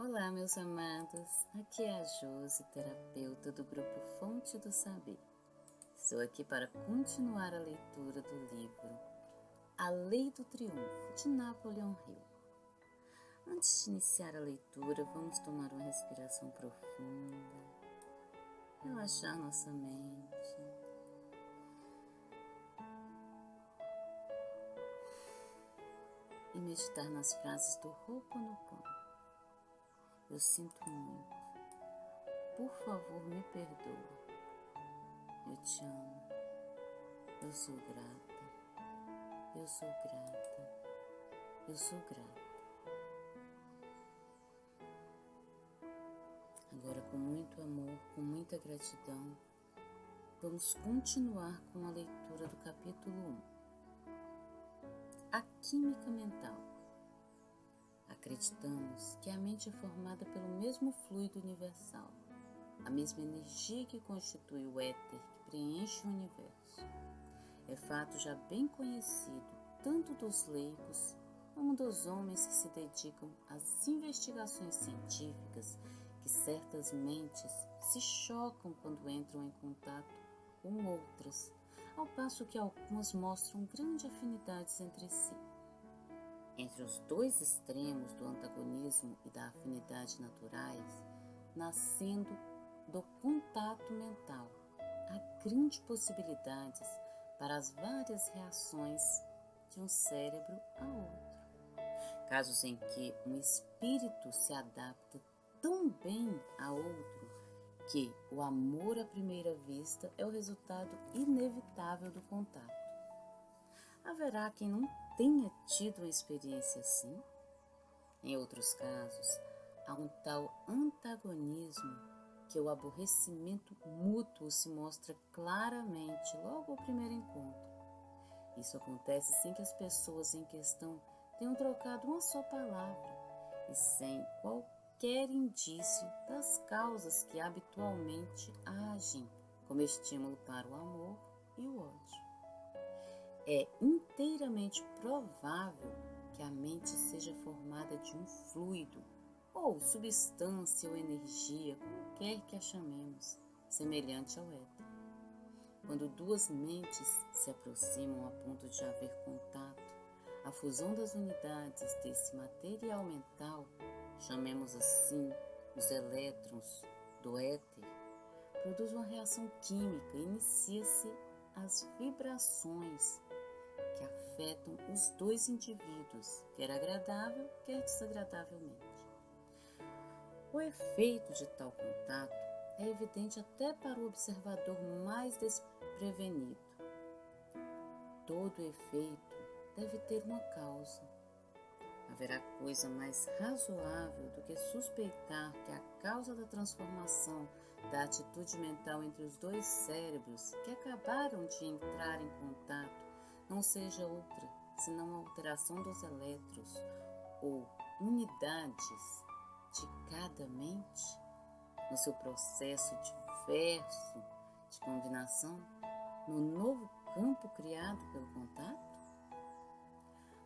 Olá, meus amados, aqui é a Josi, terapeuta do grupo Fonte do Saber. Estou aqui para continuar a leitura do livro A Lei do Triunfo, de Napoleon Hill. Antes de iniciar a leitura, vamos tomar uma respiração profunda, relaxar nossa mente. E meditar nas frases do Ho'oponopono. Eu sinto muito. Por favor, me perdoa. Eu te amo. Eu sou grata. Eu sou grata. Eu sou grata. Agora, com muito amor, com muita gratidão, vamos continuar com a leitura do capítulo 1. A química mental. Acreditamos que a mente é formada pelo mesmo fluido universal, a mesma energia que constitui o éter que preenche o universo. É fato já bem conhecido tanto dos leigos como dos homens que se dedicam às investigações científicas que certas mentes se chocam quando entram em contato com outras, ao passo que algumas mostram grandes afinidades entre si. Entre os dois extremos do antagonismo e da afinidade naturais, nascendo do contato mental, há grandes possibilidades para as várias reações de um cérebro a outro. Casos em que um espírito se adapta tão bem a outro que o amor à primeira vista é o resultado inevitável do contato. Haverá quem não tenha tido uma experiência assim? Em outros casos, há um tal antagonismo que o aborrecimento mútuo se mostra claramente logo ao primeiro encontro. Isso acontece sem que as pessoas em questão tenham trocado uma só palavra e sem qualquer indício das causas que habitualmente agem como estímulo para o amor e o ódio. É inteiramente provável que a mente seja formada de um fluido, ou substância ou energia, como quer que a chamemos, semelhante ao éter. Quando duas mentes se aproximam a ponto de haver contato, a fusão das unidades desse material mental, chamemos assim os elétrons do éter, produz uma reação química e inicia-se as vibrações que afetam os dois indivíduos, quer agradável, quer desagradavelmente. O efeito de tal contato é evidente até para o observador mais desprevenido. Todo efeito deve ter uma causa. Haverá coisa mais razoável do que suspeitar que a causa da transformação da atitude mental entre os dois cérebros que acabaram de entrar em contato não seja outra, senão a alteração dos elétrons ou unidades de cada mente no seu processo diverso de combinação no novo campo criado pelo contato?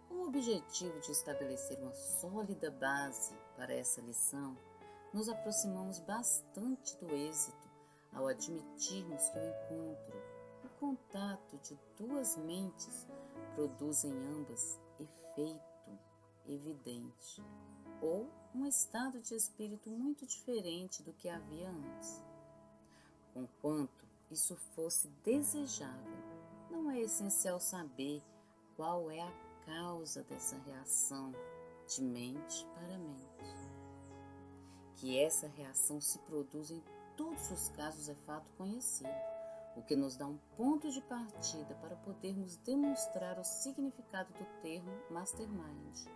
Com o objetivo de estabelecer uma sólida base para essa lição, nos aproximamos bastante do êxito ao admitirmos que o encontro, o contato de duas mentes produz em ambas efeito evidente, ou um estado de espírito muito diferente do que havia antes. Conquanto isso fosse desejável, não é essencial saber qual é a causa dessa reação de mente para mente. Que essa reação se produz em todos os casos é fato conhecido, o que nos dá um ponto de partida para podermos demonstrar o significado do termo mastermind.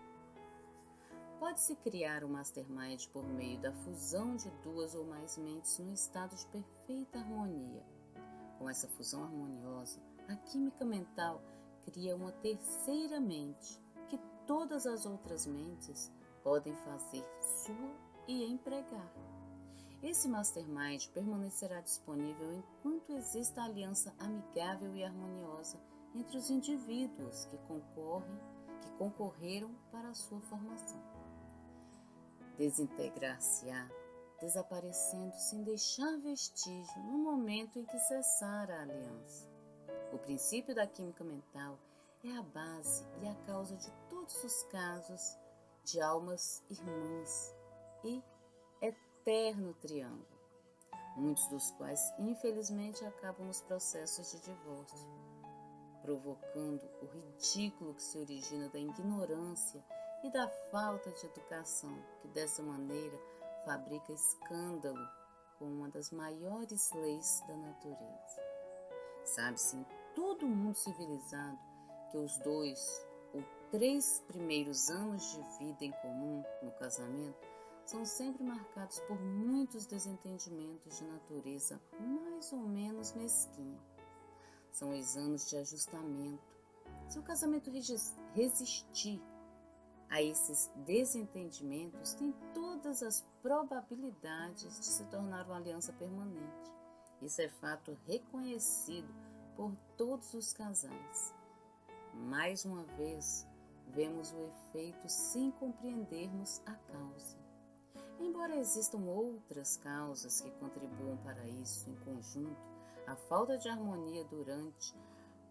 Pode-se criar um mastermind por meio da fusão de duas ou mais mentes num estado de perfeita harmonia. Com essa fusão harmoniosa, a química mental cria uma terceira mente, que todas as outras mentes podem fazer sua e empregar. Esse mastermind permanecerá disponível enquanto exista aliança amigável e harmoniosa entre os indivíduos que concorreram para a sua formação. desintegrar-se-á, desaparecendo sem deixar vestígio no momento em que cessar a aliança. O princípio da química mental é a base e a causa de todos os casos de almas irmãs e eterno triângulo, muitos dos quais infelizmente acabam nos processos de divórcio, provocando o ridículo que se origina da ignorância e da falta de educação, que dessa maneira fabrica escândalo com uma das maiores leis da natureza. Sabe-se em todo mundo civilizado que os 2 ou 3 primeiros anos de vida em comum no casamento são sempre marcados por muitos desentendimentos de natureza mais ou menos mesquinha. São os anos de ajustamento. Se o casamento resistir a esses desentendimentos, tem todas as probabilidades de se tornar uma aliança permanente. Isso é fato reconhecido por todos os casais. Mais uma vez, vemos o efeito sem compreendermos a causa. Embora existam outras causas que contribuam para isso em conjunto, a falta de harmonia durante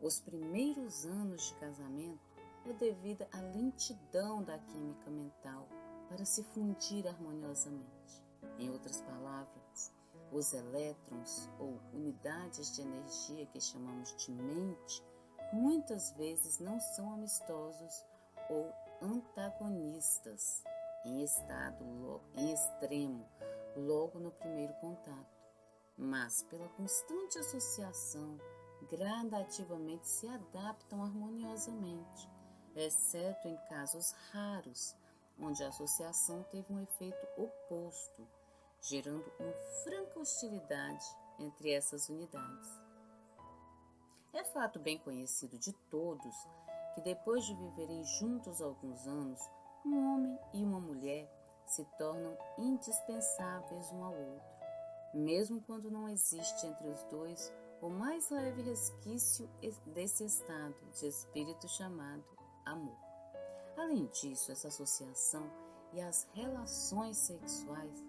os primeiros anos de casamento é devida à lentidão da química mental para se fundir harmoniosamente. Em outras palavras, os elétrons ou unidades de energia que chamamos de mente muitas vezes não são amistosos ou antagonistas em extremo logo no primeiro contato, mas pela constante associação gradativamente se adaptam harmoniosamente, exceto em casos raros onde a associação teve um efeito oposto, gerando uma franca hostilidade entre essas unidades. É fato bem conhecido de todos que depois de viverem juntos alguns anos, um homem e uma mulher se tornam indispensáveis um ao outro, mesmo quando não existe entre os dois o mais leve resquício desse estado de espírito chamado amor. Além disso, essa associação e as relações sexuais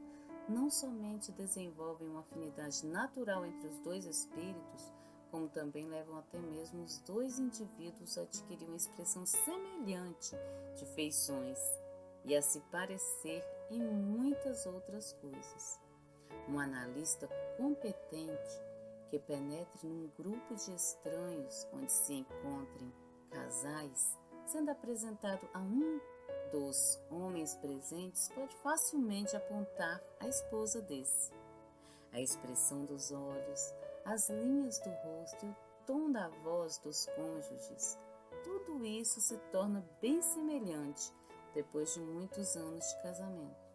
não somente desenvolvem uma afinidade natural entre os dois espíritos, como também levam até mesmo os dois indivíduos a adquirir uma expressão semelhante de feições e a se parecer em muitas outras coisas. Um analista competente que penetre num grupo de estranhos onde se encontrem casais, sendo apresentado a um dos homens presentes, pode facilmente apontar a esposa desse. A expressão dos olhos, as linhas do rosto e o tom da voz dos cônjuges, tudo isso se torna bem semelhante depois de muitos anos de casamento.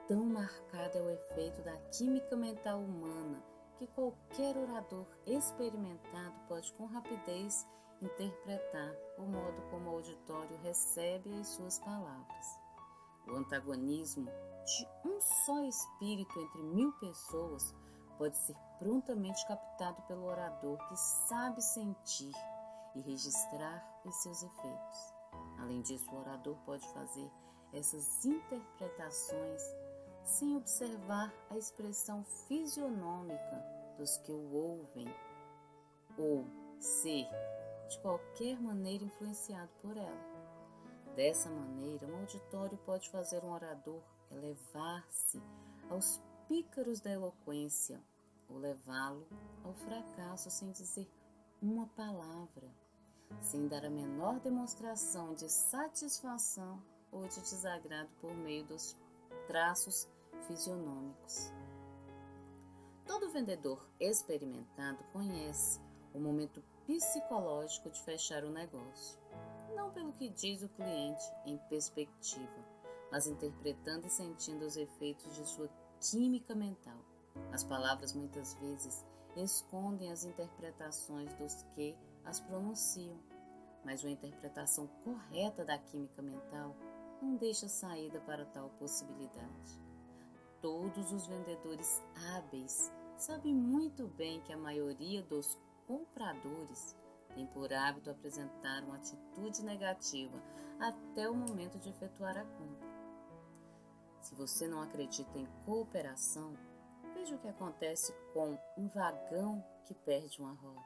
Tão marcado é o efeito da química mental humana que qualquer orador experimentado pode com rapidez interpretar o modo como o auditório recebe as suas palavras. O antagonismo de um só espírito entre 1000 pessoas pode ser prontamente captado pelo orador que sabe sentir e registrar os seus efeitos. Além disso, o orador pode fazer essas interpretações sem observar a expressão fisionômica dos que o ouvem ou ser, de qualquer maneira, influenciado por ela. Dessa maneira, um auditório pode fazer um orador elevar-se aos pícaros da eloquência ou levá-lo ao fracasso sem dizer uma palavra, sem dar a menor demonstração de satisfação ou de desagrado por meio dos traços fisionômicos. Todo vendedor experimentado conhece o momento psicológico de fechar o negócio, não pelo que diz o cliente em perspectiva, mas interpretando e sentindo os efeitos de sua química mental. As palavras muitas vezes escondem as interpretações dos que as pronunciam, mas uma interpretação correta da química mental não deixa saída para tal possibilidade. Todos os vendedores hábeis sabem muito bem que a maioria dos compradores tem por hábito apresentar uma atitude negativa até o momento de efetuar a compra. Se você não acredita em cooperação, veja o que acontece com um vagão que perde uma roda.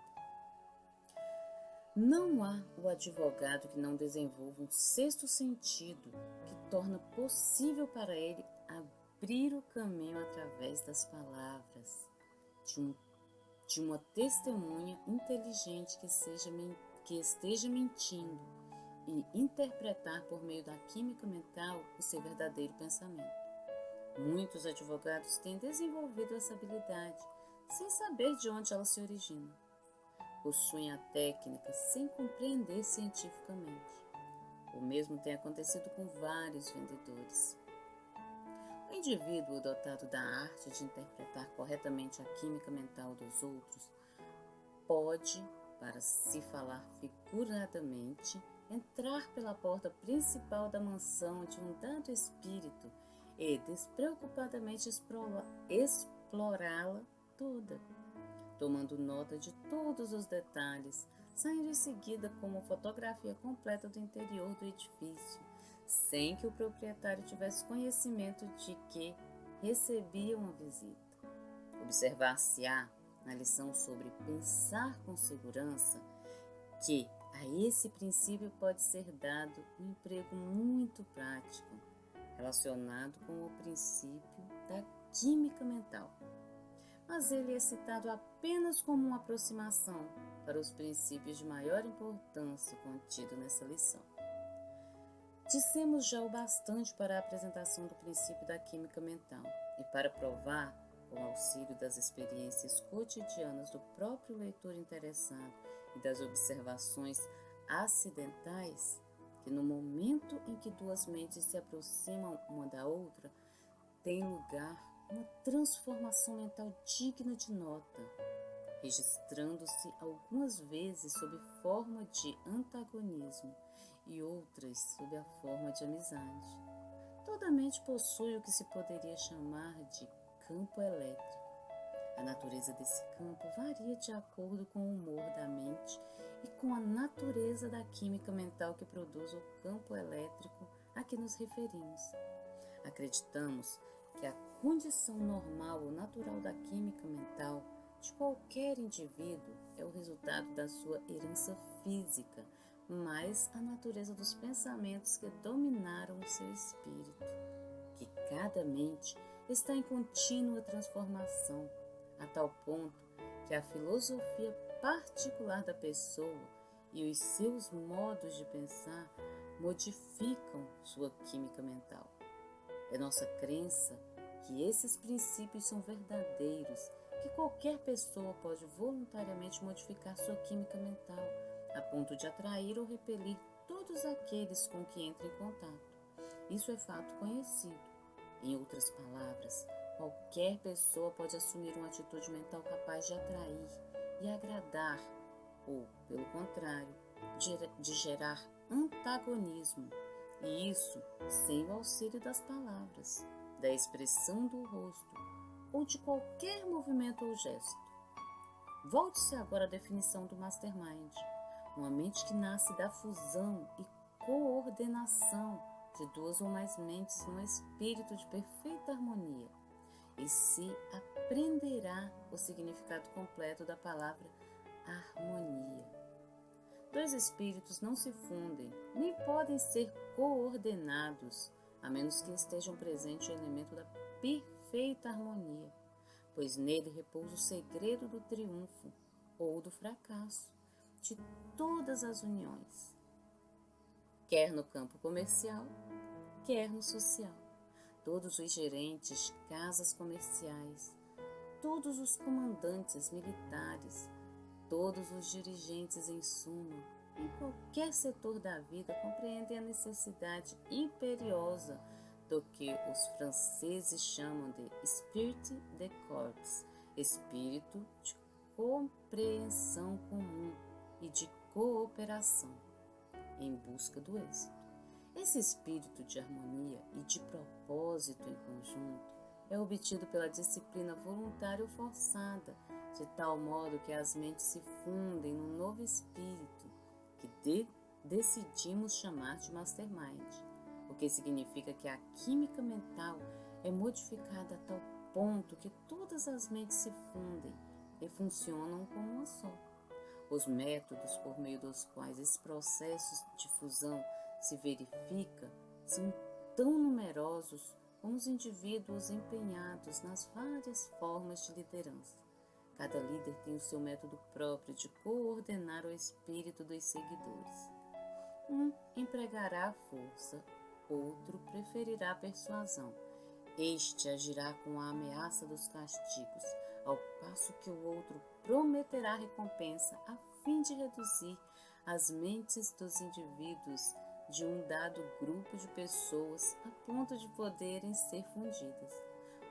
Não há o advogado que não desenvolva um sexto sentido que torna possível para ele abrir o caminho através das palavras de uma testemunha inteligente que esteja mentindo e interpretar por meio da química mental o seu verdadeiro pensamento. Muitos advogados têm desenvolvido essa habilidade sem saber de onde ela se origina. Possuem a técnica sem compreender cientificamente. O mesmo tem acontecido com vários vendedores. O indivíduo dotado da arte de interpretar corretamente a química mental dos outros pode, para se falar figuradamente, entrar pela porta principal da mansão de um dado espírito e despreocupadamente explorá-la toda, tomando nota de todos os detalhes, saindo em seguida com uma fotografia completa do interior do edifício, sem que o proprietário tivesse conhecimento de que recebia uma visita. Observar-se-á, na lição sobre pensar com segurança, que a esse princípio pode ser dado um emprego muito prático, relacionado com o princípio da química mental. Mas ele é citado apenas como uma aproximação para os princípios de maior importância contidos nessa lição. Dissemos já o bastante para a apresentação do princípio da química mental e para provar, com o auxílio das experiências cotidianas do próprio leitor interessado e das observações acidentais, que no momento em que duas mentes se aproximam uma da outra, tem lugar uma transformação mental digna de nota, registrando-se algumas vezes sob forma de antagonismo e outras sob a forma de amizade. Toda mente possui o que se poderia chamar de campo elétrico. A natureza desse campo varia de acordo com o humor da mente e com a natureza da química mental que produz o campo elétrico a que nos referimos. Acreditamos que a condição normal ou natural da química mental de qualquer indivíduo é o resultado da sua herança física, mais a natureza dos pensamentos que dominaram o seu espírito, que cada mente está em contínua transformação, a tal ponto que a filosofia particular da pessoa e os seus modos de pensar modificam sua química mental. É nossa crença que esses princípios são verdadeiros, que qualquer pessoa pode voluntariamente modificar sua química mental, a ponto de atrair ou repelir todos aqueles com que entra em contato. Isso é fato conhecido. Em outras palavras, qualquer pessoa pode assumir uma atitude mental capaz de atrair e agradar, ou, pelo contrário, de gerar antagonismo, e isso sem o auxílio das palavras, da expressão do rosto ou de qualquer movimento ou gesto. Volte-se agora à definição do Mastermind, uma mente que nasce da fusão e coordenação de duas ou mais mentes num espírito de perfeita harmonia, e se aprenderá o significado completo da palavra harmonia. Dois espíritos não se fundem, nem podem ser coordenados, a menos que estejam presente o elemento da perfeita harmonia, pois nele repousa o segredo do triunfo ou do fracasso de todas as uniões, quer no campo comercial, quer no social. Todos os gerentes de casas comerciais, todos os comandantes militares, todos os dirigentes em suma, em qualquer setor da vida, compreendem a necessidade imperiosa do que os franceses chamam de esprit de corps, espírito de compreensão comum e de cooperação, em busca do êxito. Esse espírito de harmonia e de propósito em conjunto é obtido pela disciplina voluntária ou forçada, de tal modo que as mentes se fundem num novo espírito que decidimos chamar de Mastermind, o que significa que a química mental é modificada a tal ponto que todas as mentes se fundem e funcionam como uma só. Os métodos por meio dos quais esse processo de fusão se verifica são tão numerosos como os indivíduos empenhados nas várias formas de liderança. Cada líder tem o seu método próprio de coordenar o espírito dos seguidores. Um empregará a força, outro preferirá a persuasão. Este agirá com a ameaça dos castigos, ao passo que o outro prometerá recompensa a fim de reduzir as mentes dos indivíduos de um dado grupo de pessoas a ponto de poderem ser fundidas.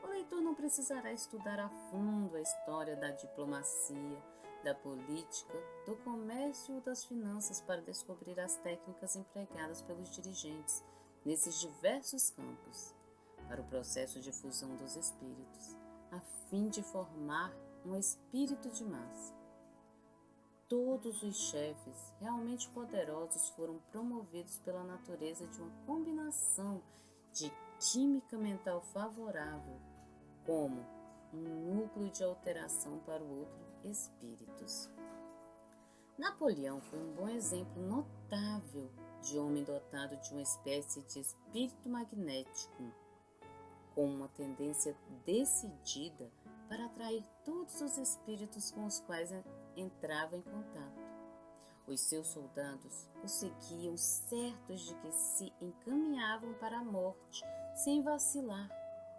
O leitor não precisará estudar a fundo a história da diplomacia, da política, do comércio ou das finanças para descobrir as técnicas empregadas pelos dirigentes nesses diversos campos para o processo de fusão dos espíritos, a fim de formar um espírito de massa. Todos os chefes realmente poderosos foram promovidos pela natureza de uma combinação de química mental favorável, como um núcleo de alteração para o outro espíritos. Napoleão foi um bom exemplo notável de homem dotado de uma espécie de espírito magnético, com uma tendência decidida para atrair todos os espíritos com os quais entrava em contato. Os seus soldados o seguiam certos de que se encaminhavam para a morte, sem vacilar,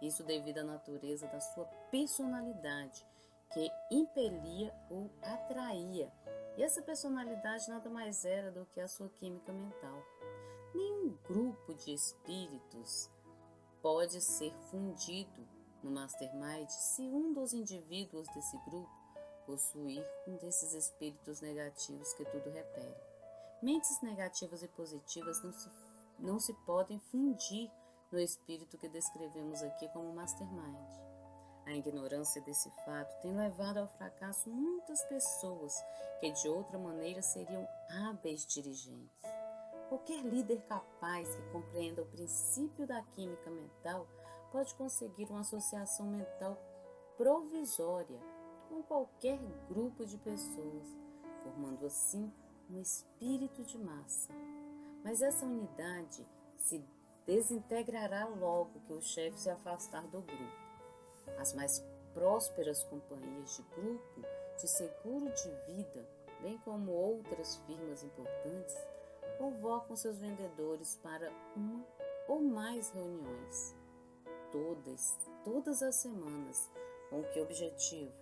isso devido à natureza da sua personalidade, que impelia ou atraía, e essa personalidade nada mais era do que a sua química mental. Nenhum grupo de espíritos pode ser fundido no Mastermind se um dos indivíduos desse grupo possuir um desses espíritos negativos que tudo repele. Mentes negativas e positivas não se podem fundir no espírito que descrevemos aqui como Mastermind. A ignorância desse fato tem levado ao fracasso muitas pessoas que de outra maneira seriam hábeis dirigentes. Qualquer líder capaz que compreenda o princípio da química mental pode conseguir uma associação mental provisória com qualquer grupo de pessoas, formando assim um espírito de massa. Mas essa unidade se desintegrará logo que o chefe se afastar do grupo. As mais prósperas companhias de grupo de seguro de vida, bem como outras firmas importantes, convocam seus vendedores para uma ou mais reuniões, todas as semanas, com que objetivo?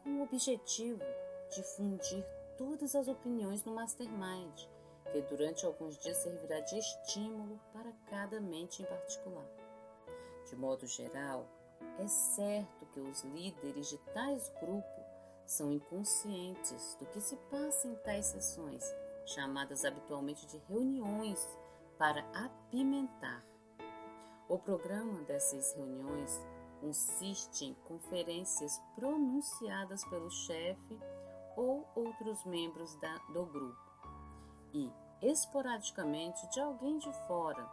Com o objetivo de fundir todas as opiniões no Mastermind, que durante alguns dias servirá de estímulo para cada mente em particular. De modo geral, é certo que os líderes de tais grupos são inconscientes do que se passa em tais sessões, chamadas habitualmente de reuniões para apimentar. O programa dessas reuniões consiste em conferências pronunciadas pelo chefe ou outros membros do grupo e, esporadicamente, de alguém de fora.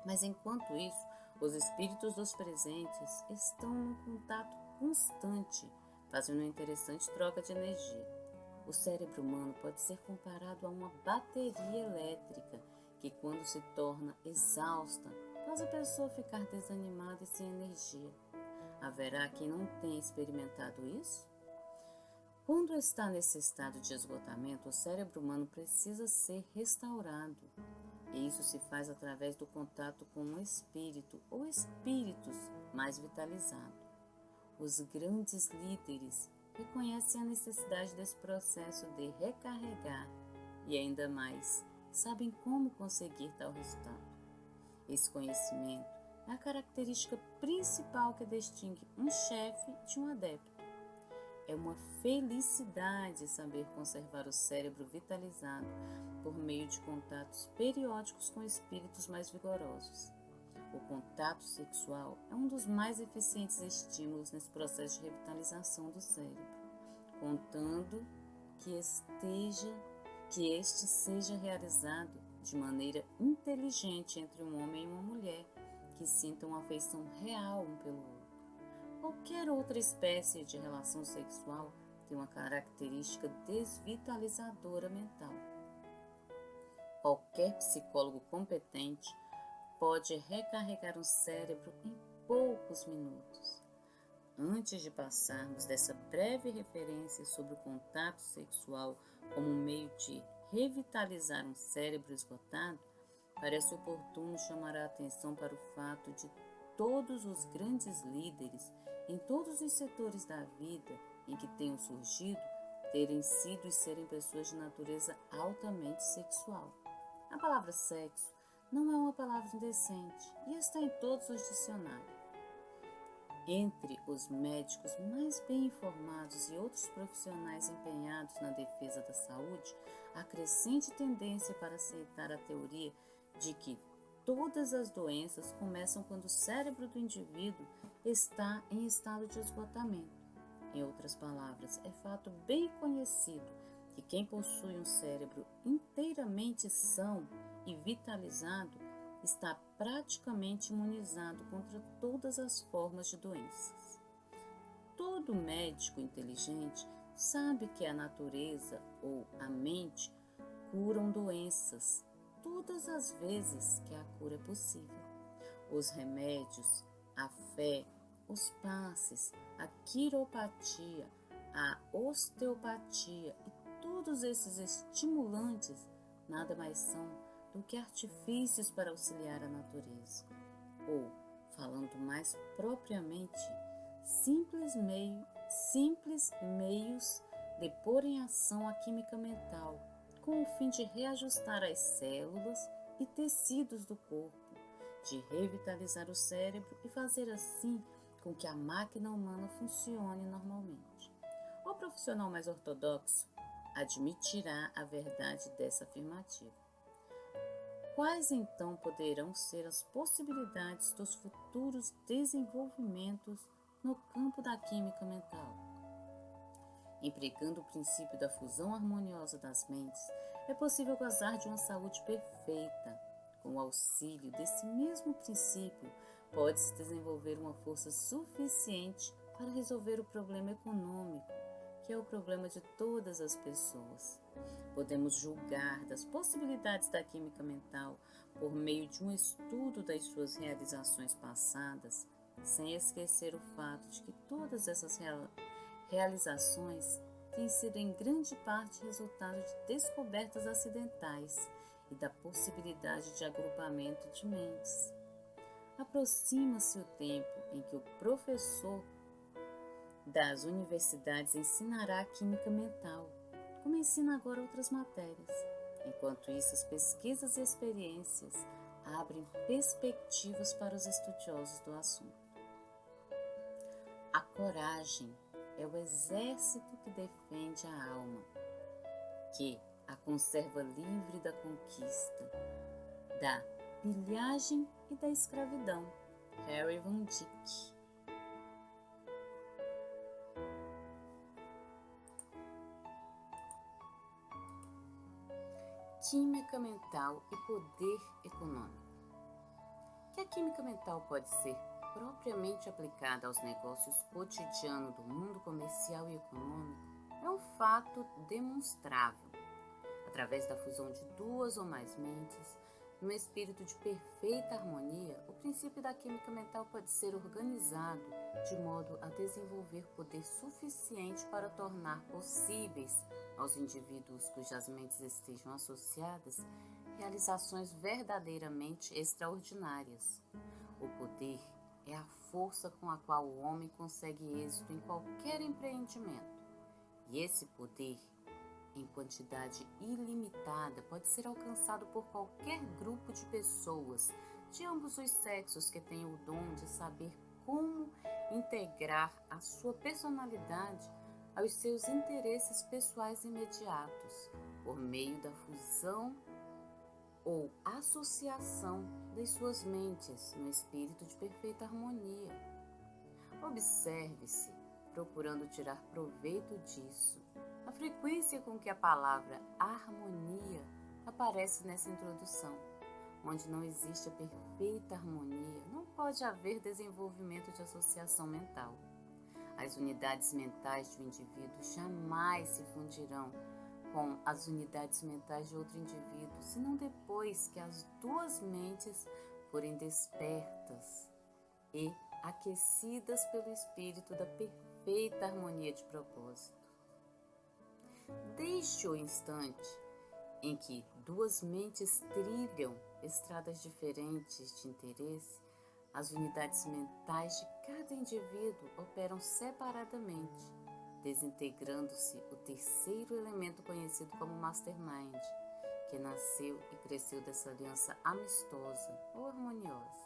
Mas enquanto isso, os espíritos dos presentes estão em contato constante, fazendo uma interessante troca de energia. O cérebro humano pode ser comparado a uma bateria elétrica que, quando se torna exausta, faz a pessoa ficar desanimada e sem energia. Haverá quem não tenha experimentado isso? Quando está nesse estado de esgotamento, o cérebro humano precisa ser restaurado. E isso se faz através do contato com um espírito ou espíritos mais vitalizados. Os grandes líderes reconhecem a necessidade desse processo de recarregar e, ainda mais, sabem como conseguir tal resultado. Esse conhecimento é a característica principal que distingue um chefe de um adepto. É uma felicidade saber conservar o cérebro vitalizado por meio de contatos periódicos com espíritos mais vigorosos. O contato sexual é um dos mais eficientes estímulos nesse processo de revitalização do cérebro, contando que este seja realizado de maneira inteligente entre um homem e uma mulher que sintam uma afeição real um pelo outro. Qualquer outra espécie de relação sexual tem uma característica desvitalizadora mental. Qualquer psicólogo competente pode recarregar um cérebro em poucos minutos. Antes de passarmos dessa breve referência sobre o contato sexual como um meio de revitalizar um cérebro esgotado, parece oportuno chamar a atenção para o fato de todos os grandes líderes em todos os setores da vida em que tenham surgido terem sido e serem pessoas de natureza altamente sexual. A palavra sexo não é uma palavra indecente e está em todos os dicionários. Entre os médicos mais bem informados e outros profissionais empenhados na defesa da saúde, há crescente tendência para aceitar a teoria de que todas as doenças começam quando o cérebro do indivíduo está em estado de esgotamento. Em outras palavras, é fato bem conhecido que quem possui um cérebro inteiramente são e vitalizado está praticamente imunizado contra todas as formas de doenças. Todo médico inteligente sabe que a natureza ou a mente curam doenças todas as vezes que a cura é possível. Os remédios, a fé, os passes, a quiropatia, a osteopatia e todos esses estimulantes nada mais são do que artifícios para auxiliar a natureza, ou, falando mais propriamente, simples meios de pôr em ação a química mental, com o fim de reajustar as células e tecidos do corpo, de revitalizar o cérebro e fazer assim com que a máquina humana funcione normalmente. O profissional mais ortodoxo admitirá a verdade dessa afirmativa. Quais então poderão ser as possibilidades dos futuros desenvolvimentos no campo da química mental? Empregando o princípio da fusão harmoniosa das mentes, é possível gozar de uma saúde perfeita. Com o auxílio desse mesmo princípio, pode-se desenvolver uma força suficiente para resolver o problema econômico, que é o problema de todas as pessoas. Podemos julgar das possibilidades da química mental por meio de um estudo das suas realizações passadas, sem esquecer o fato de que todas essas realizações têm sido em grande parte resultado de descobertas acidentais e da possibilidade de agrupamento de mentes. Aproxima-se o tempo em que o professor das universidades ensinará a química mental, como ensina agora outras matérias. Enquanto isso, as pesquisas e experiências abrem perspectivas para os estudiosos do assunto. A coragem é o exército que defende a alma, que a conserva livre da conquista, da pilhagem e da escravidão. Harry Van Dyck. Química mental e poder econômico. Que a química mental pode ser propriamente aplicada aos negócios cotidianos do mundo comercial e econômico é um fato demonstrável. Através da fusão de duas ou mais mentes, num espírito de perfeita harmonia, o princípio da química mental pode ser organizado de modo a desenvolver poder suficiente para tornar possíveis aos indivíduos cujas mentes estejam associadas realizações verdadeiramente extraordinárias. O poder é a força com a qual o homem consegue êxito em qualquer empreendimento. E esse poder, em quantidade ilimitada, pode ser alcançado por qualquer grupo de pessoas de ambos os sexos que tenham o dom de saber como integrar a sua personalidade aos seus interesses pessoais imediatos, por meio da fusão ou associação das suas mentes no espírito de perfeita harmonia. Observe-se, procurando tirar proveito disso, a frequência com que a palavra harmonia aparece nessa introdução. Onde não existe a perfeita harmonia, não pode haver desenvolvimento de associação mental. As unidades mentais de um indivíduo jamais se fundirão com as unidades mentais de outro indivíduo, senão depois que as duas mentes forem despertas e aquecidas pelo espírito da perfeita harmonia de propósito. Desde o instante em que duas mentes trilham estradas diferentes de interesse, as unidades mentais de cada indivíduo operam separadamente, desintegrando-se o terceiro elemento conhecido como Mastermind, que nasceu e cresceu dessa aliança amistosa ou harmoniosa.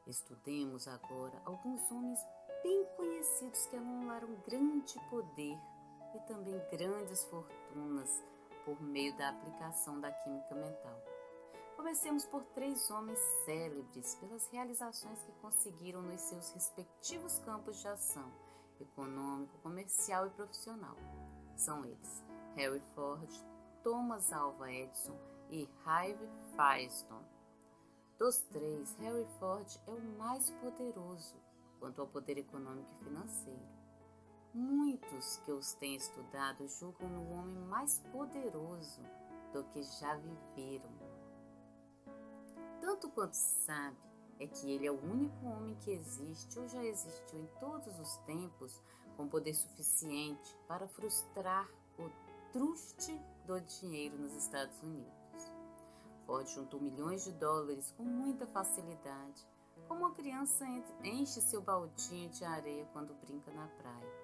Estudemos agora alguns homens bem conhecidos que acumularam grande poder e também grandes fortunas por meio da aplicação da química mental. Comecemos por 3 homens célebres pelas realizações que conseguiram nos seus respectivos campos de ação, econômico, comercial e profissional. São eles Henry Ford, Thomas Alva Edison e Harvey Firestone. Dos 3, Henry Ford é o mais poderoso quanto ao poder econômico e financeiro. Muitos que os têm estudado julgam no homem mais poderoso do que já viveram. Tanto quanto se sabe é que ele é o único homem que existe ou já existiu em todos os tempos com poder suficiente para frustrar o truste do dinheiro nos Estados Unidos. Ford juntou milhões de dólares com muita facilidade, como uma criança enche seu baldinho de areia quando brinca na praia.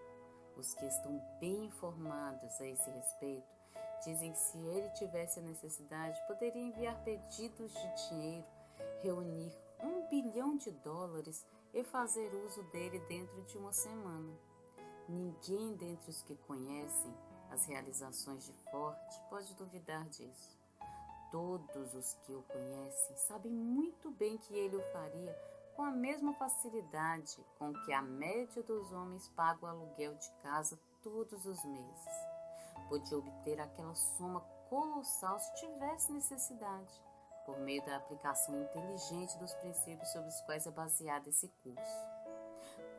Os que estão bem informados a esse respeito dizem que se ele tivesse a necessidade, poderia enviar pedidos de dinheiro, reunir $1 bilhão e fazer uso dele dentro de uma semana. Ninguém dentre os que conhecem as realizações de Ford pode duvidar disso. Todos os que o conhecem sabem muito bem que ele o faria com a mesma facilidade com que a média dos homens paga o aluguel de casa todos os meses. Podia obter aquela soma colossal se tivesse necessidade, por meio da aplicação inteligente dos princípios sobre os quais é baseado esse curso.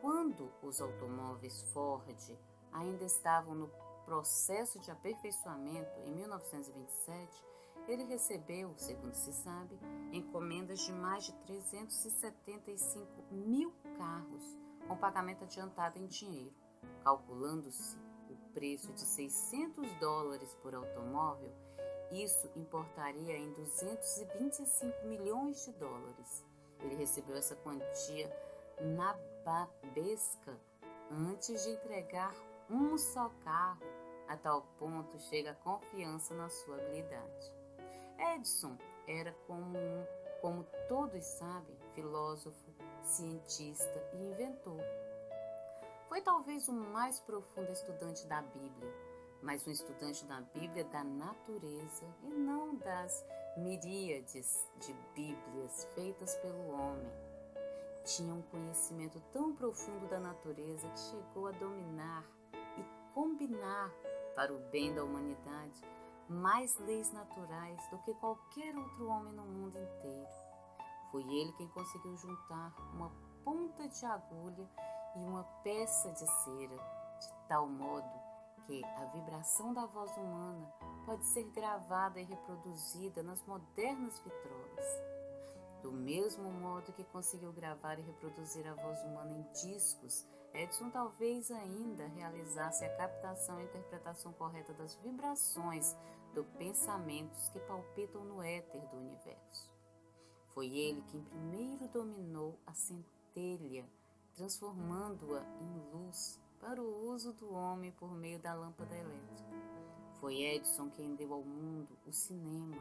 Quando os automóveis Ford ainda estavam no processo de aperfeiçoamento, em 1927, ele recebeu, segundo se sabe, encomendas de mais de 375 mil carros com pagamento adiantado em dinheiro, calculando-se o preço de $600 por automóvel. Isso importaria em $225 milhões. Ele recebeu essa quantia nababesca antes de entregar um só carro. A tal ponto chega a confiança na sua habilidade. Edison era como todos sabem, filósofo, cientista e inventor. Foi talvez o mais profundo estudante da Bíblia, mas um estudante da Bíblia da natureza e não das miríades de Bíblias feitas pelo homem. Tinha um conhecimento tão profundo da natureza que chegou a dominar e combinar para o bem da humanidade mais leis naturais do que qualquer outro homem no mundo inteiro. Foi ele quem conseguiu juntar uma ponta de agulha e uma peça de cera, de tal modo que a vibração da voz humana pode ser gravada e reproduzida nas modernas vitrolas. Do mesmo modo que conseguiu gravar e reproduzir a voz humana em discos, Edison talvez ainda realizasse a captação e interpretação correta das vibrações dos pensamentos que palpitam no éter do universo. Foi ele quem primeiro dominou a centelha, transformando-a em luz para o uso do homem por meio da lâmpada elétrica. Foi Edison quem deu ao mundo o cinema.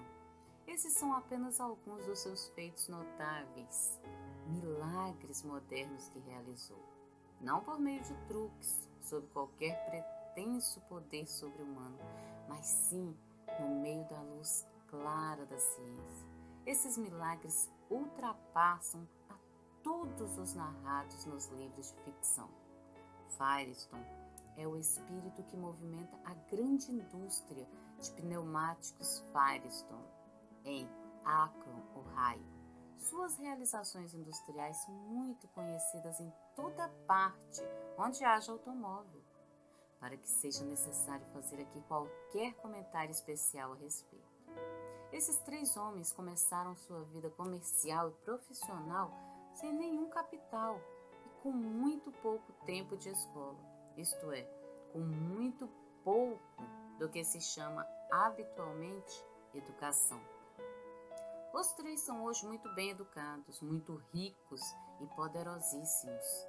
Esses são apenas alguns dos seus feitos notáveis, milagres modernos que realizou. Não por meio de truques, sob qualquer pretenso poder sobre-humano, mas sim no meio da luz clara da ciência. Esses milagres ultrapassam a todos os narrados nos livros de ficção. Firestone é o espírito que movimenta a grande indústria de pneumáticos Firestone, em Akron, Ohio. Suas realizações industriais são muito conhecidas em toda parte onde haja automóvel, para que seja necessário fazer aqui qualquer comentário especial a respeito. Esses 3 homens começaram sua vida comercial e profissional sem nenhum capital e com muito pouco tempo de escola, isto é, com muito pouco do que se chama habitualmente educação. Os 3 são hoje muito bem educados, muito ricos e poderosíssimos.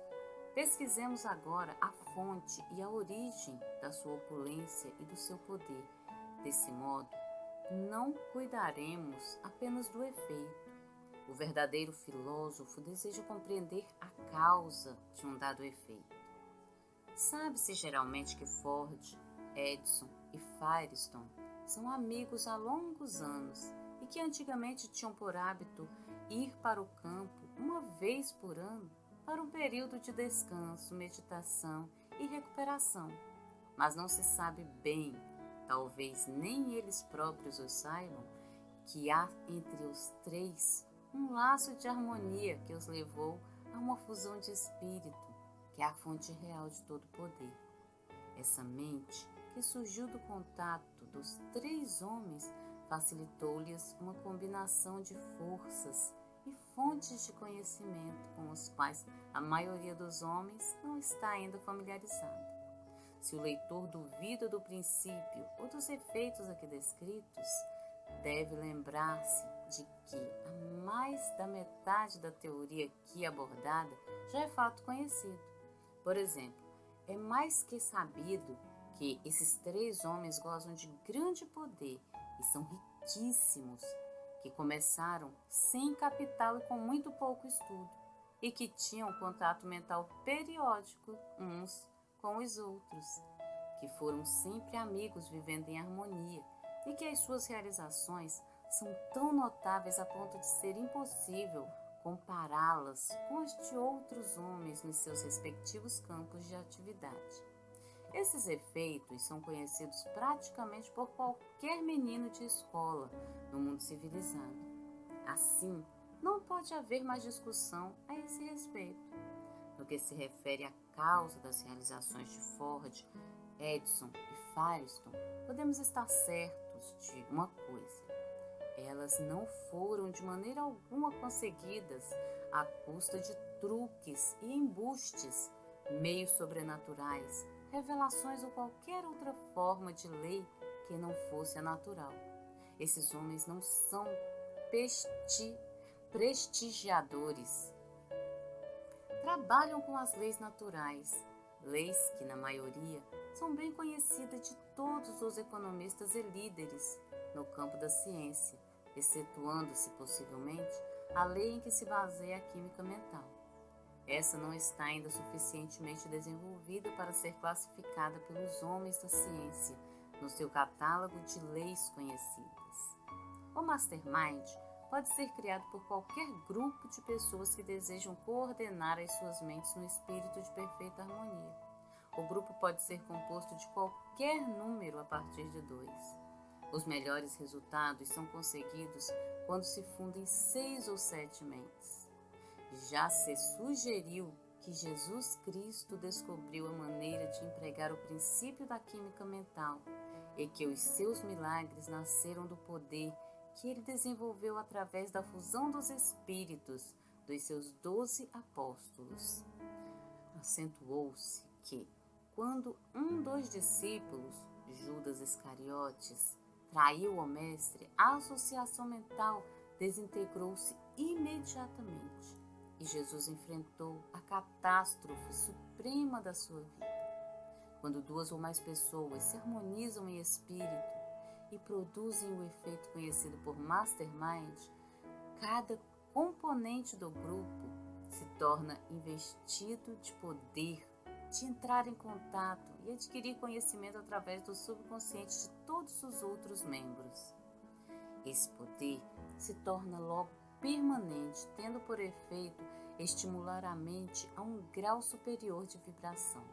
Pesquisemos agora a fonte e a origem da sua opulência e do seu poder. Desse modo, não cuidaremos apenas do efeito. O verdadeiro filósofo deseja compreender a causa de um dado efeito. Sabe-se geralmente que Ford, Edison e Firestone são amigos há longos anos e que antigamente tinham por hábito ir para o campo uma vez por ano para um período de descanso, meditação e recuperação. Mas não se sabe bem, talvez nem eles próprios o saibam, que há entre os 3 um laço de harmonia que os levou a uma fusão de espírito, que é a fonte real de todo poder. Essa mente que surgiu do contato dos 3 homens facilitou-lhes uma combinação de forças e fontes de conhecimento com os quais a maioria dos homens não está ainda familiarizada. Se o leitor duvida do princípio ou dos efeitos aqui descritos, deve lembrar-se de que a mais da metade da teoria aqui abordada já é fato conhecido. Por exemplo, é mais que sabido que esses 3 homens gozam de grande poder e são riquíssimos, que começaram sem capital e com muito pouco estudo, e que tinham contato mental periódico uns com os outros, que foram sempre amigos vivendo em harmonia, e que as suas realizações são tão notáveis a ponto de ser impossível compará-las com as de outros homens nos seus respectivos campos de atividade. Esses efeitos são conhecidos praticamente por qualquer menino de escola no mundo civilizado. Assim, não pode haver mais discussão a esse respeito. No que se refere à causa das realizações de Ford, Edison e Firestone, podemos estar certos de uma coisa: elas não foram de maneira alguma conseguidas à custa de truques e embustes, meios sobrenaturais, revelações ou qualquer outra forma de lei que não fosse a natural. Esses homens não são prestigiadores. Trabalham com as leis naturais, leis que, na maioria, são bem conhecidas de todos os economistas e líderes no campo da ciência, excetuando-se, possivelmente, a lei em que se baseia a química mental. Essa não está ainda suficientemente desenvolvida para ser classificada pelos homens da ciência no seu catálogo de leis conhecidas. O Mastermind pode ser criado por qualquer grupo de pessoas que desejam coordenar as suas mentes no espírito de perfeita harmonia. O grupo pode ser composto de qualquer número a partir de 2. Os melhores resultados são conseguidos quando se fundem 6 ou 7 mentes. Já se sugeriu que Jesus Cristo descobriu a maneira de empregar o princípio da química mental e que os seus milagres nasceram do poder que ele desenvolveu através da fusão dos espíritos dos seus 12 apóstolos. Acentuou-se que, quando um dos discípulos, Judas Iscariotes, traiu o mestre, a associação mental desintegrou-se imediatamente e Jesus enfrentou a catástrofe suprema da sua vida. Quando 2 ou mais pessoas se harmonizam em espírito e produzem o efeito conhecido por Mastermind, cada componente do grupo se torna investido de poder de entrar em contato e adquirir conhecimento através do subconsciente de todos os outros membros. Esse poder se torna logo permanente, tendo por efeito estimular a mente a um grau superior de vibração,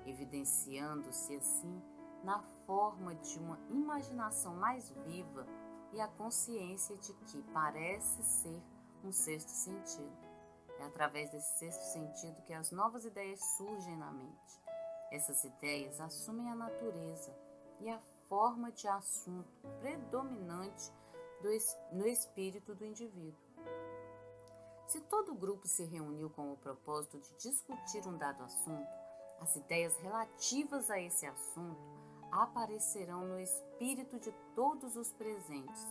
evidenciando-se assim na forma de uma imaginação mais viva e a consciência de que parece ser um sexto sentido. É através desse sexto sentido que as novas ideias surgem na mente. Essas ideias assumem a natureza e a forma de assunto predominante no espírito do indivíduo. Se todo o grupo se reuniu com o propósito de discutir um dado assunto, as ideias relativas a esse assunto aparecerão no espírito de todos os presentes,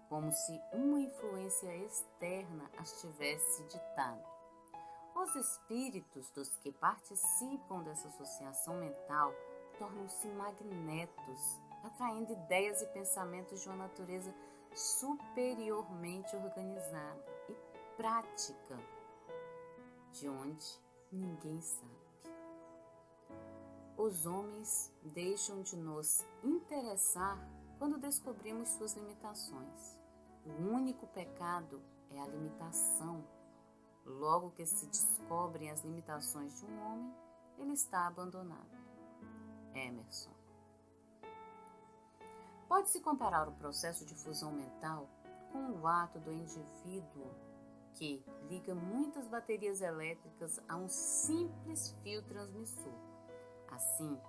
como se uma influência externa as tivesse ditado. Os espíritos dos que participam dessa associação mental tornam-se magnetos, atraindo ideias e pensamentos de uma natureza superiormente organizada e prática, de onde ninguém sabe. Os homens deixam de nos interessar quando descobrimos suas limitações. O único pecado é a limitação. Logo que se descobrem as limitações de um homem, ele está abandonado. Emerson. Pode-se comparar o processo de fusão mental com o ato do indivíduo que liga muitas baterias elétricas a um simples fio transmissor. Assim,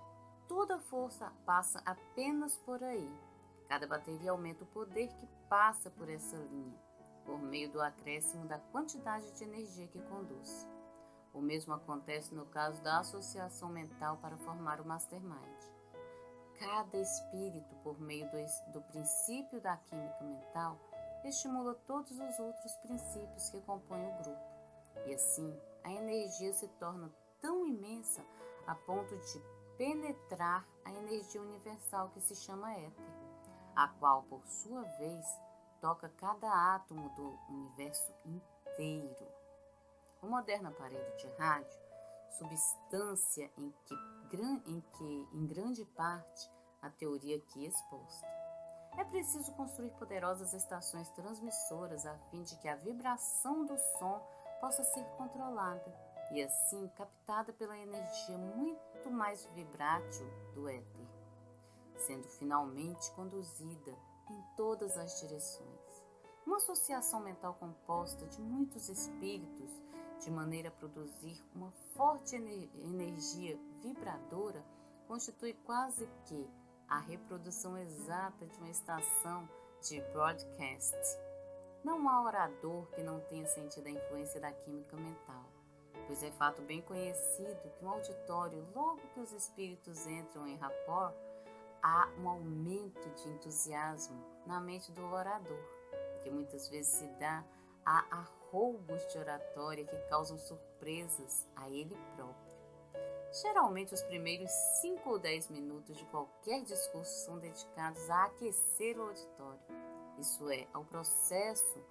toda a força passa apenas por aí. Cada bateria aumenta o poder que passa por essa linha, por meio do acréscimo da quantidade de energia que conduz. O mesmo acontece no caso da associação mental para formar o Mastermind. Cada espírito, por meio do princípio da química mental, estimula todos os outros princípios que compõem o grupo. E assim, a energia se torna tão imensa a ponto de penetrar a energia universal que se chama éter, a qual, por sua vez, toca cada átomo do universo inteiro. O moderno aparelho de rádio, substância em grande parte, a teoria aqui exposta. É preciso construir poderosas estações transmissoras a fim de que a vibração do som possa ser controlada e assim captada pela energia muito mais vibrátil do éter, sendo finalmente conduzida em todas as direções. Uma associação mental composta de muitos espíritos, de maneira a produzir uma forte energia vibradora, constitui quase que a reprodução exata de uma estação de broadcast. Não há orador que não tenha sentido a influência da química mental, pois é fato bem conhecido que no auditório, logo que os espíritos entram em rapport, há um aumento de entusiasmo na mente do orador, que muitas vezes se dá a arroubos de oratória que causam surpresas a ele próprio. Geralmente, os primeiros 5 ou 10 minutos de qualquer discurso são dedicados a aquecer o auditório, isso é, ao processo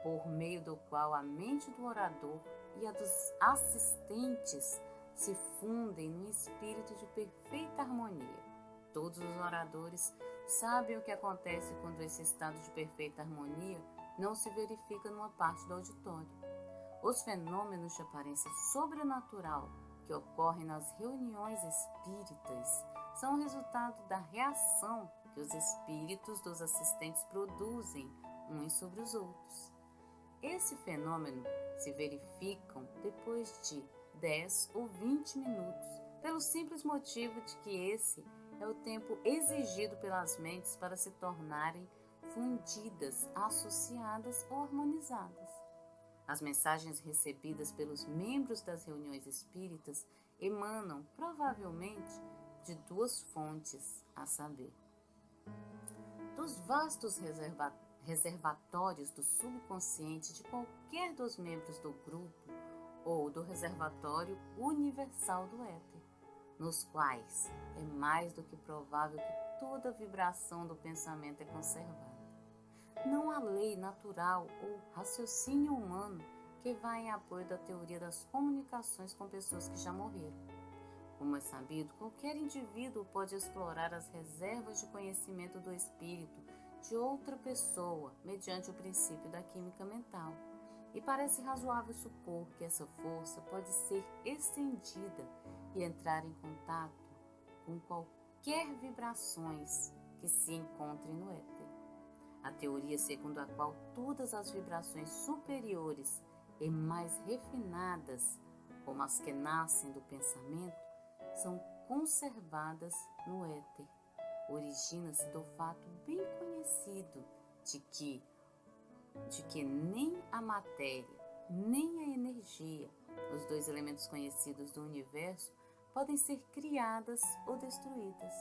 por meio do qual a mente do orador e a dos assistentes se fundem num espírito de perfeita harmonia. Todos os oradores sabem o que acontece quando esse estado de perfeita harmonia não se verifica numa parte do auditório. Os fenômenos de aparência sobrenatural que ocorrem nas reuniões espíritas são o resultado da reação que os espíritos dos assistentes produzem uns sobre os outros. Esse fenômeno se verificam depois de 10 ou 20 minutos, pelo simples motivo de que esse é o tempo exigido pelas mentes para se tornarem fundidas, associadas ou harmonizadas. As mensagens recebidas pelos membros das reuniões espíritas emanam, provavelmente, de 2 fontes, a saber, dos vastos reservatórios do subconsciente de qualquer dos membros do grupo ou do reservatório universal do éter, nos quais é mais do que provável que toda vibração do pensamento é conservada. Não há lei natural ou raciocínio humano que vá em apoio da teoria das comunicações com pessoas que já morreram. Como é sabido, qualquer indivíduo pode explorar as reservas de conhecimento do espírito de outra pessoa mediante o princípio da química mental. E parece razoável supor que essa força pode ser estendida e entrar em contato com qualquer quaisquer vibrações que se encontrem no éter. A teoria segundo a qual todas as vibrações superiores e mais refinadas, como as que nascem do pensamento, são conservadas no éter, origina-se do fato bem conhecido de que nem a matéria, nem a energia, os dois elementos conhecidos do universo, podem ser criadas ou destruídas.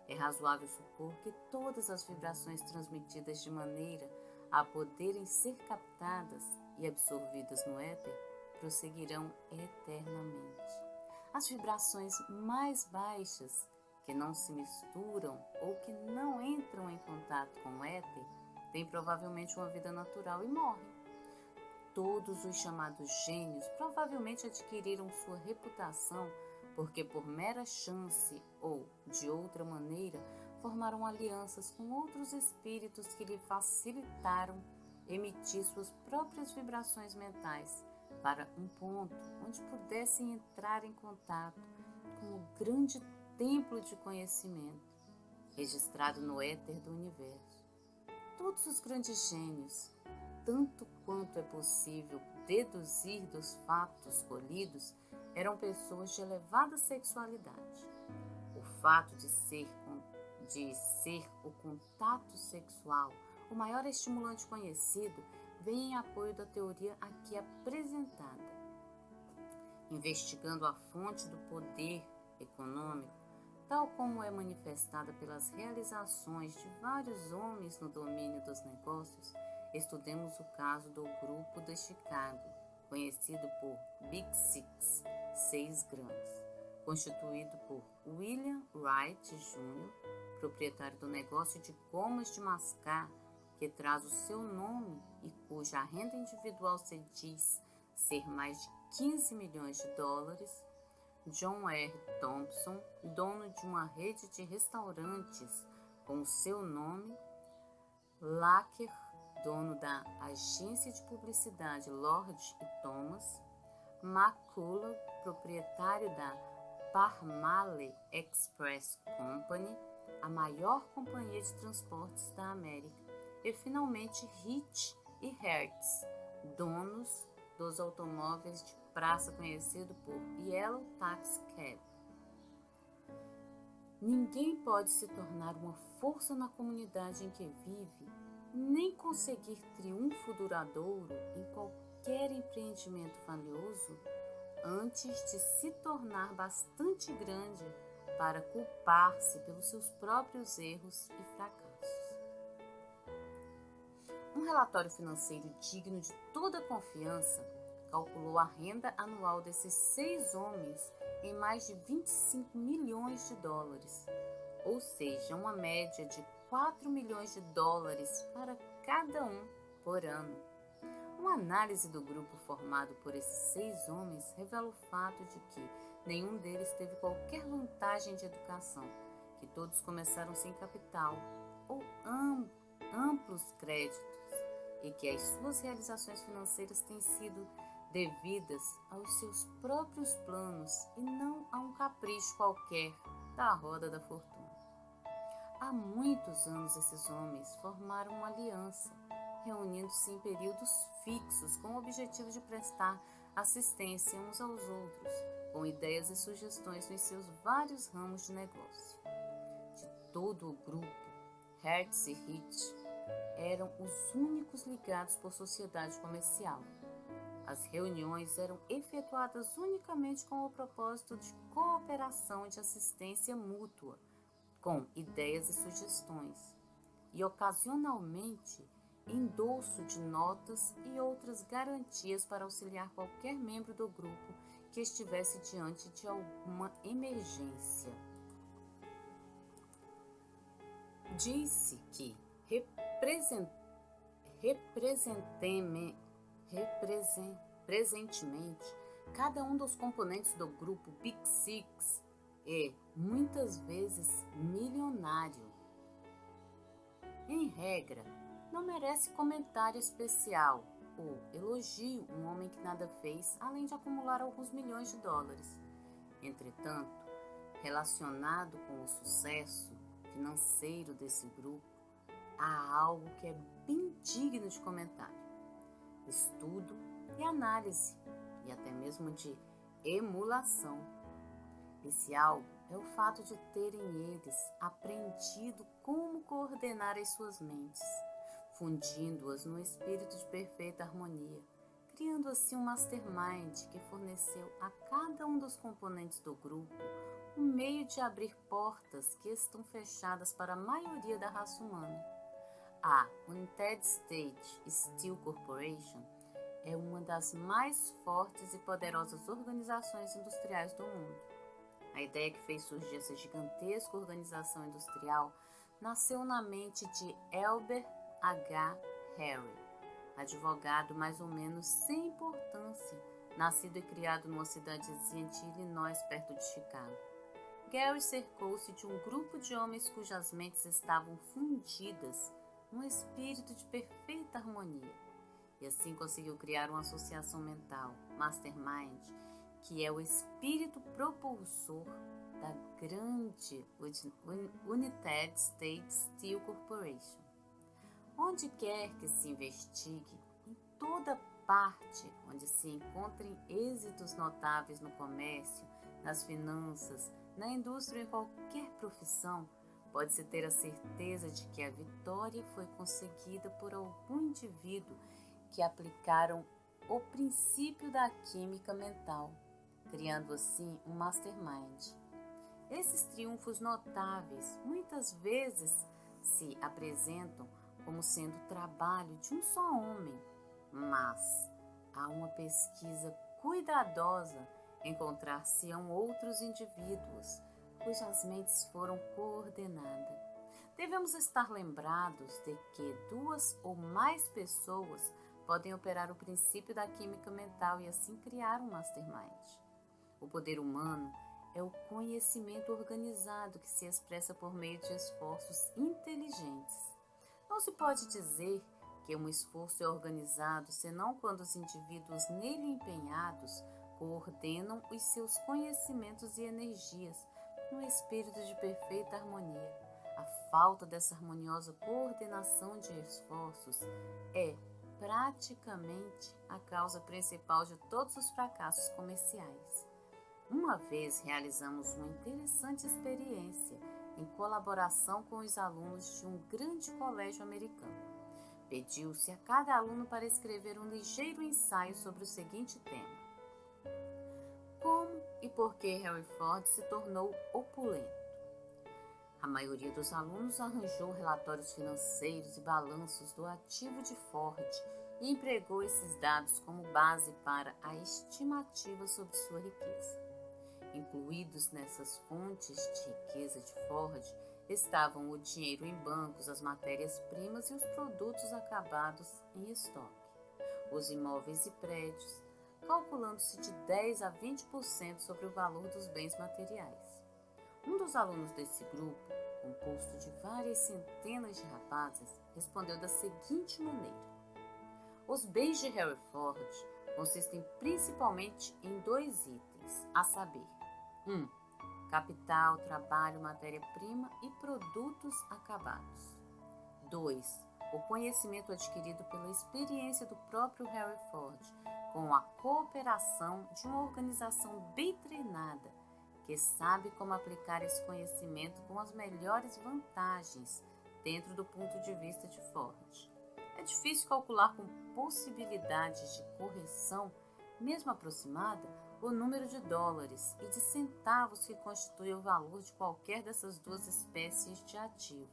É razoável supor que todas as vibrações transmitidas de maneira a poderem ser captadas e absorvidas no éter prosseguirão eternamente. As vibrações mais baixas, que não se misturam ou que não entram em contato com o éter, têm provavelmente uma vida natural e morrem. Todos os chamados gênios provavelmente adquiriram sua reputação porque, por mera chance ou de outra maneira, formaram alianças com outros espíritos que lhe facilitaram emitir suas próprias vibrações mentais para um ponto onde pudessem entrar em contato com o grande templo de conhecimento registrado no éter do universo. Todos os grandes gênios, tanto quanto é possível deduzir dos fatos colhidos, eram pessoas de elevada sexualidade. O fato de ser o contato sexual o maior estimulante conhecido vem em apoio da teoria aqui apresentada. Investigando a fonte do poder econômico, tal como é manifestada pelas realizações de vários homens no domínio dos negócios, estudemos o caso do grupo de Chicago, conhecido por Big Six, 6 grandes, constituído por William Wright Jr., proprietário do negócio de gomas de mascar, que traz o seu nome e cuja renda individual se diz ser mais de 15 milhões de dólares, John R. Thompson, dono de uma rede de restaurantes com o seu nome, Lacker, dono da agência de publicidade Lord & Thomas, McCullough, proprietário da Parmalee Express Company, a maior companhia de transportes da América, e finalmente Hitch e Hertz, donos dos automóveis de praça conhecido por Yellow Taxi Cab. Ninguém pode se tornar uma força na comunidade em que vive, nem conseguir triunfo duradouro em qualquer empreendimento valioso antes de se tornar bastante grande para culpar-se pelos seus próprios erros e fracassos. Um relatório financeiro digno de toda confiança calculou a renda anual desses 6 homens em mais de 25 milhões de dólares, ou seja, uma média de 4 milhões de dólares para cada um por ano. Uma análise do grupo formado por esses 6 homens revela o fato de que nenhum deles teve qualquer vantagem de educação, que todos começaram sem capital ou amplos créditos e que as suas realizações financeiras têm sido devidas aos seus próprios planos e não a um capricho qualquer da roda da fortuna. Há muitos anos esses homens formaram uma aliança, reunindo-se em períodos fixos com o objetivo de prestar assistência uns aos outros, com ideias e sugestões nos seus vários ramos de negócio. De todo o grupo, Hertz e Hitch eram os únicos ligados por sociedade comercial. As reuniões eram efetuadas unicamente com o propósito de cooperação e de assistência mútua, com ideias e sugestões, e ocasionalmente endosso de notas e outras garantias para auxiliar qualquer membro do grupo que estivesse diante de alguma emergência. Disse que presentemente, cada um dos componentes do grupo Big Six é, muitas vezes, milionário. Em regra, não merece comentário especial ou elogio um homem que nada fez, além de acumular alguns milhões de dólares. Entretanto, Relacionado com o sucesso financeiro desse grupo, há algo que é bem digno de comentário: estudo e análise, e até mesmo de emulação. Esse algo é o fato de terem eles aprendido como coordenar as suas mentes, fundindo-as num espírito de perfeita harmonia, criando assim um mastermind que forneceu a cada um dos componentes do grupo um meio de abrir portas que estão fechadas para a maioria da raça humana. A United States Steel Corporation é uma das mais fortes e poderosas organizações industriais do mundo. A ideia que fez surgir essa gigantesca organização industrial nasceu na mente de Elbert H. Harry, advogado mais ou menos sem importância, nascido e criado numa cidadezinha de Illinois, perto de Chicago. Gary cercou-se de um grupo de homens cujas mentes estavam fundidas num espírito de perfeita harmonia, e assim conseguiu criar uma associação mental, Mastermind, que é o espírito propulsor da grande United States Steel Corporation. Onde quer que se investigue, em toda parte onde se encontrem êxitos notáveis no comércio, nas finanças, na indústria ou em qualquer profissão, pode-se ter a certeza de que a vitória foi conseguida por algum indivíduo que aplicaram o princípio da química mental, criando assim um mastermind. Esses triunfos notáveis muitas vezes se apresentam como sendo o trabalho de um só homem, mas há uma pesquisa cuidadosa encontrar-se-ão outros indivíduos cujas mentes foram coordenadas. Devemos estar lembrados de que 2 ou mais pessoas podem operar o princípio da química mental e assim criar um mastermind. O poder humano é o conhecimento organizado que se expressa por meio de esforços inteligentes. Não se pode dizer que um esforço é organizado senão quando os indivíduos nele empenhados coordenam os seus conhecimentos e energias num espírito de perfeita harmonia. A falta dessa harmoniosa coordenação de esforços é praticamente a causa principal de todos os fracassos comerciais. Uma vez realizamos uma interessante experiência em colaboração com os alunos de um grande colégio americano. Pediu-se a cada aluno para escrever um ligeiro ensaio sobre o seguinte tema: como e por que Henry Ford se tornou opulento. A maioria dos alunos arranjou relatórios financeiros e balanços do ativo de Ford e empregou esses dados como base para a estimativa sobre sua riqueza. Incluídos nessas fontes de riqueza de Ford estavam o dinheiro em bancos, as matérias-primas e os produtos acabados em estoque, os imóveis e prédios, calculando-se de 10 a 20% sobre o valor dos bens materiais. Um dos alunos desse grupo, composto de várias centenas de rapazes, respondeu da seguinte maneira: os bens de Henry Ford consistem principalmente em 2 itens, a saber, 1. Capital, trabalho, matéria-prima e produtos acabados. 2. O conhecimento adquirido pela experiência do próprio Henry Ford, com a cooperação de uma organização bem treinada, que sabe como aplicar esse conhecimento com as melhores vantagens dentro do ponto de vista de Ford. É difícil calcular com possibilidades de correção, mesmo aproximada, o número de dólares e de centavos que constitui o valor de qualquer dessas 2 espécies de ativo.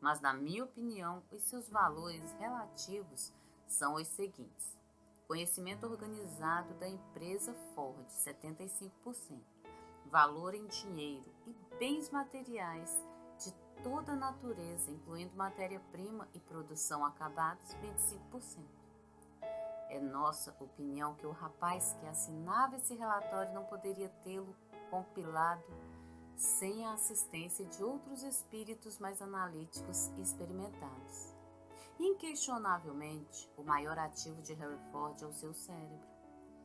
Mas, na minha opinião, os seus valores relativos são os seguintes: conhecimento organizado da empresa Ford, 75%, valor em dinheiro e bens materiais de toda natureza, incluindo matéria-prima e produção acabados, 25%. É nossa opinião que o rapaz que assinava esse relatório não poderia tê-lo compilado sem a assistência de outros espíritos mais analíticos e experimentados. Inquestionavelmente, o maior ativo de Henry Ford é o seu cérebro.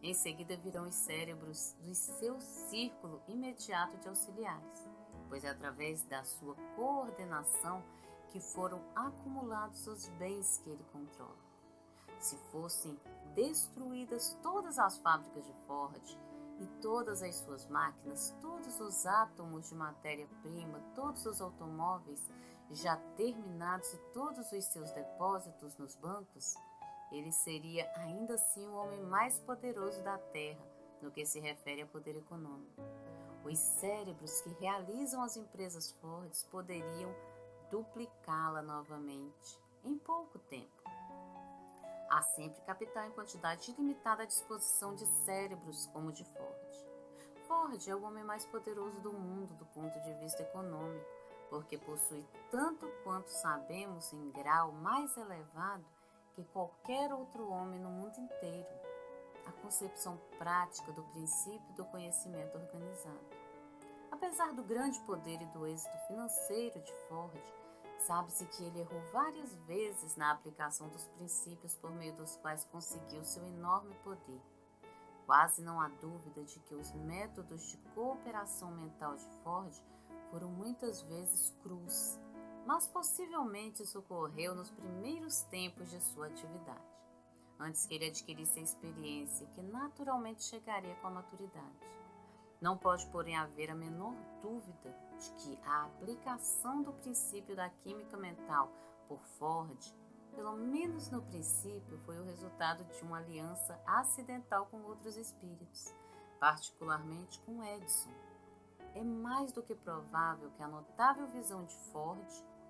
Em seguida virão os cérebros do seu círculo imediato de auxiliares, pois é através da sua coordenação que foram acumulados os bens que ele controla. Se fossem destruídas todas as fábricas de Ford e todas as suas máquinas, todos os átomos de matéria-prima, todos os automóveis já terminados e todos os seus depósitos nos bancos, ele seria ainda assim o homem mais poderoso da Terra no que se refere a poder econômico. Os cérebros que realizam as empresas Ford poderiam duplicá-la novamente em pouco tempo. Há sempre capital em quantidade ilimitada à disposição de cérebros como o de Ford. Ford é o homem mais poderoso do mundo do ponto de vista econômico, porque possui tanto quanto sabemos em grau mais elevado que qualquer outro homem no mundo inteiro, a concepção prática do princípio do conhecimento organizado. Apesar do grande poder e do êxito financeiro de Ford, sabe-se que ele errou várias vezes na aplicação dos princípios por meio dos quais conseguiu seu enorme poder. Quase não há dúvida de que os métodos de cooperação mental de Ford foram muitas vezes crus, mas possivelmente isso ocorreu nos primeiros tempos de sua atividade, antes que ele adquirisse a experiência que naturalmente chegaria com a maturidade. Não pode, porém, haver a menor dúvida de que a aplicação do princípio da química mental por Ford, pelo menos no princípio, foi o resultado de uma aliança acidental com outros espíritos, particularmente com Edison. É mais do que provável que a notável visão de Ford,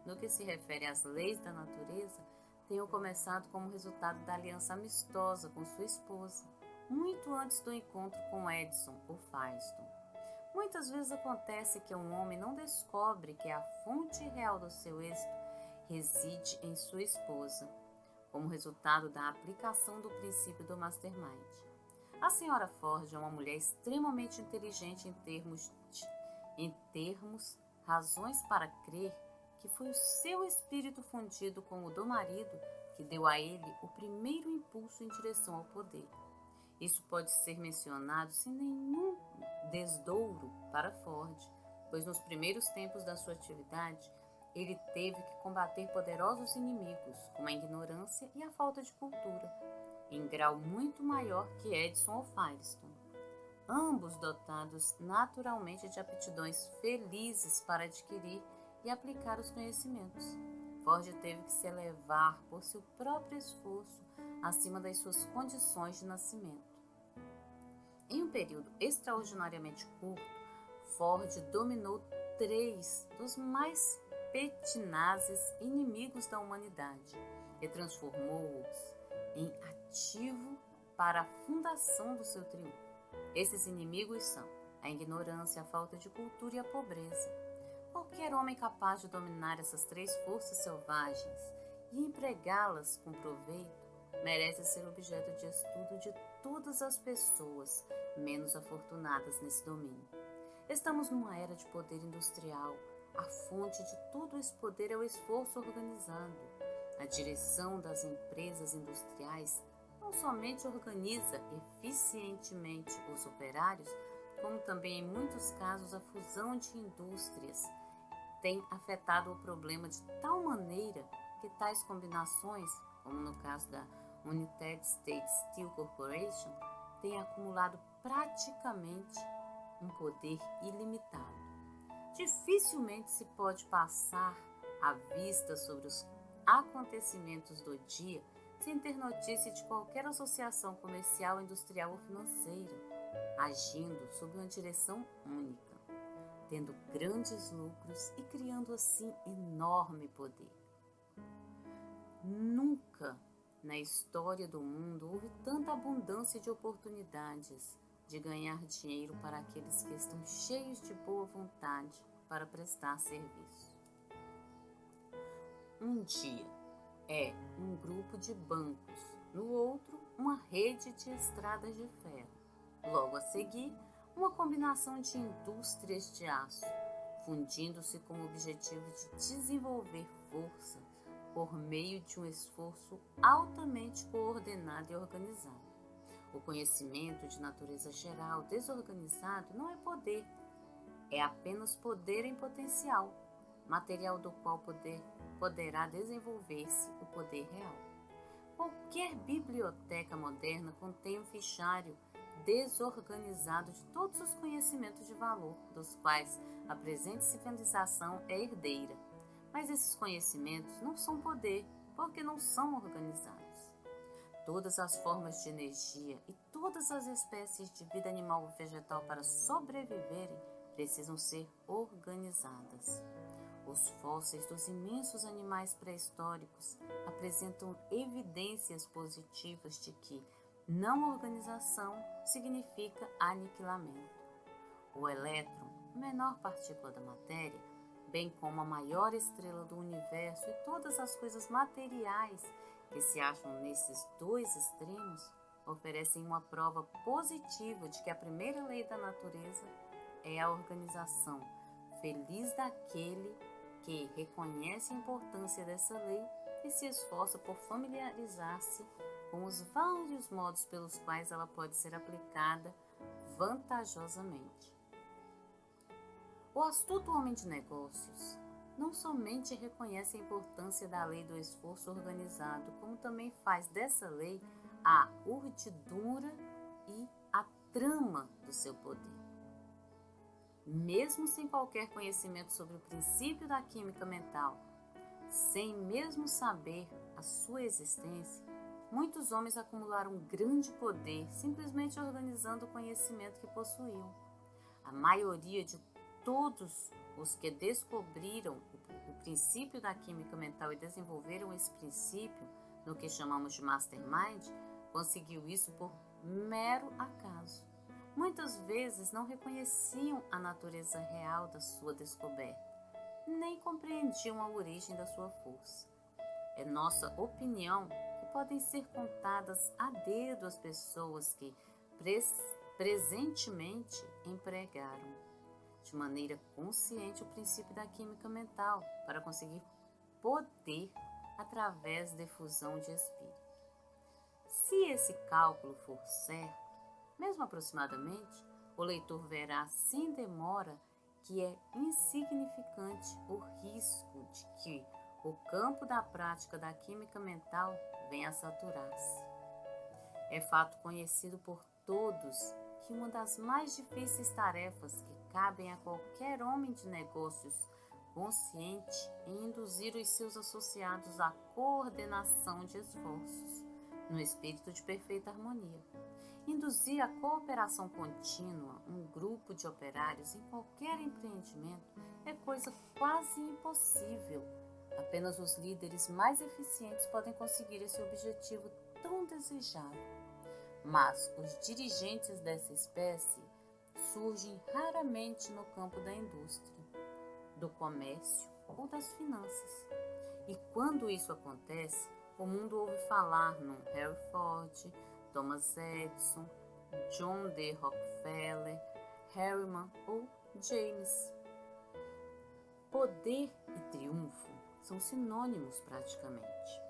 no que se refere às leis da natureza, tenha começado como resultado da aliança amistosa com sua esposa, muito antes do encontro com Edison ou Firestone. Muitas vezes acontece que um homem não descobre que a fonte real do seu êxito reside em sua esposa, como resultado da aplicação do princípio do Mastermind. A senhora Ford é uma mulher extremamente inteligente em termos, razões para crer que foi o seu espírito fundido com o do marido que deu a ele o primeiro impulso em direção ao poder. Isso pode ser mencionado sem nenhum desdouro para Ford, pois nos primeiros tempos da sua atividade, ele teve que combater poderosos inimigos, como a ignorância e a falta de cultura, em grau muito maior que Edison ou Firestone, ambos dotados naturalmente de aptidões felizes para adquirir e aplicar os conhecimentos. Ford teve que se elevar por seu próprio esforço acima das suas condições de nascimento. Em um período extraordinariamente curto, Ford dominou 3 dos mais pertinazes inimigos da humanidade e transformou-os em ativo para a fundação do seu triunfo. Esses inimigos são a ignorância, a falta de cultura e a pobreza. Qualquer homem capaz de dominar essas 3 forças selvagens e empregá-las com proveito merece ser objeto de estudo de todas as pessoas menos afortunadas nesse domínio. Estamos numa era de poder industrial. A fonte de todo esse poder é o esforço organizado. A direção das empresas industriais não somente organiza eficientemente os operários, como também em muitos casos a fusão de indústrias tem afetado o problema de tal maneira que tais combinações, como no caso da United States Steel Corporation, têm acumulado praticamente um poder ilimitado. Dificilmente se pode passar a vista sobre os acontecimentos do dia sem ter notícia de qualquer associação comercial, industrial ou financeira, agindo sob uma direção única, tendo grandes lucros e criando assim enorme poder. Nunca na história do mundo houve tanta abundância de oportunidades de ganhar dinheiro para aqueles que estão cheios de boa vontade para prestar serviço. Um dia é um grupo de bancos, no outro uma rede de estradas de ferro. Logo a seguir, uma combinação de indústrias de aço, fundindo-se com o objetivo de desenvolver força por meio de um esforço altamente coordenado e organizado. O conhecimento de natureza geral desorganizado não é poder, é apenas poder em potencial, material do qual poderá desenvolver-se o poder real. Qualquer biblioteca moderna contém um fichário desorganizado de todos os conhecimentos de valor, dos quais a presente civilização é herdeira. Mas esses conhecimentos não são poder, porque não são organizados. Todas as formas de energia e todas as espécies de vida animal ou vegetal para sobreviverem precisam ser organizadas. Os fósseis dos imensos animais pré-históricos apresentam evidências positivas de que não organização significa aniquilamento. O elétron, a menor partícula da matéria, bem como a maior estrela do universo e todas as coisas materiais que se acham nesses dois extremos, oferecem uma prova positiva de que a primeira lei da natureza é a organização. Feliz daquele que reconhece a importância dessa lei e se esforça por familiarizar-se com os vários modos pelos quais ela pode ser aplicada vantajosamente. O astuto homem de negócios não somente reconhece a importância da lei do esforço organizado, como também faz dessa lei a urdidura e a trama do seu poder. Mesmo sem qualquer conhecimento sobre o princípio da química mental, sem mesmo saber a sua existência, muitos homens acumularam grande poder simplesmente organizando o conhecimento que possuíam. A maioria de todos os que descobriram o princípio da química mental e desenvolveram esse princípio no que chamamos de mastermind, conseguiu isso por mero acaso. Muitas vezes não reconheciam a natureza real da sua descoberta, nem compreendiam a origem da sua força. É nossa opinião que podem ser contadas a dedo as pessoas que presentemente empregaram de maneira consciente o princípio da química mental para conseguir poder através da efusão de espírito. Se esse cálculo for certo, mesmo aproximadamente, o leitor verá sem demora que é insignificante o risco de que o campo da prática da química mental venha a saturar-se. É fato conhecido por todos que uma das mais difíceis tarefas que cabem a qualquer homem de negócios consciente é induzir os seus associados à coordenação de esforços, no espírito de perfeita harmonia. Induzir a cooperação contínua, um grupo de operários em qualquer empreendimento é coisa quase impossível. Apenas os líderes mais eficientes podem conseguir esse objetivo tão desejado. Mas os dirigentes dessa espécie surgem raramente no campo da indústria, do comércio ou das finanças. E quando isso acontece, o mundo ouve falar no Henry Ford, Thomas Edison, John D. Rockefeller, Harriman ou James. Poder e triunfo são sinônimos praticamente.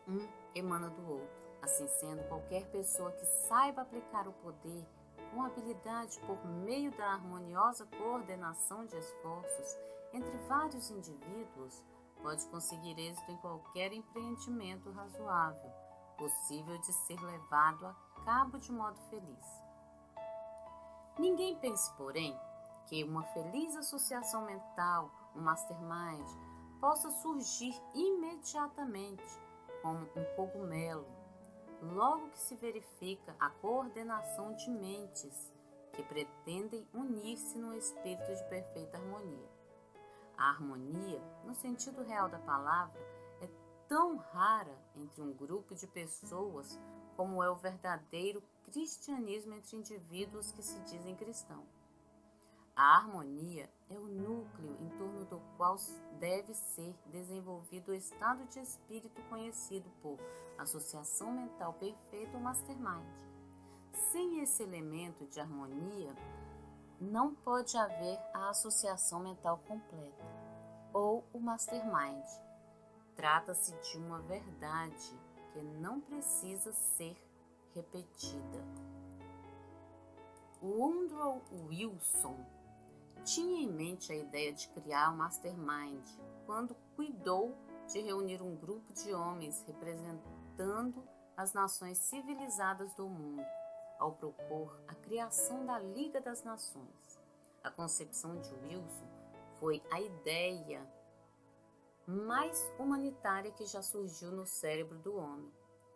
Um emana do outro. Assim sendo, qualquer pessoa que saiba aplicar o poder com habilidade por meio da harmoniosa coordenação de esforços entre vários indivíduos pode conseguir êxito em qualquer empreendimento razoável, possível de ser levado a cabo de modo feliz. Ninguém pense, porém, que uma feliz associação mental, um mastermind, possa surgir imediatamente como um cogumelo, logo que se verifica a coordenação de mentes que pretendem unir-se no espírito de perfeita harmonia. A harmonia, no sentido real da palavra, é tão rara entre um grupo de pessoas como é o verdadeiro cristianismo entre indivíduos que se dizem cristãos. A harmonia é o núcleo em torno do qual deve ser desenvolvido o estado de espírito conhecido por associação mental perfeita ou mastermind. Sem esse elemento de harmonia, não pode haver a associação mental completa, ou o mastermind. Trata-se de uma verdade que não precisa ser repetida. Woodrow Wilson tinha em mente a ideia de criar um mastermind quando cuidou de reunir um grupo de homens representando as nações civilizadas do mundo, ao propor a criação da Liga das Nações. A concepção de Wilson foi a ideia mais humanitária que já surgiu no cérebro do homem,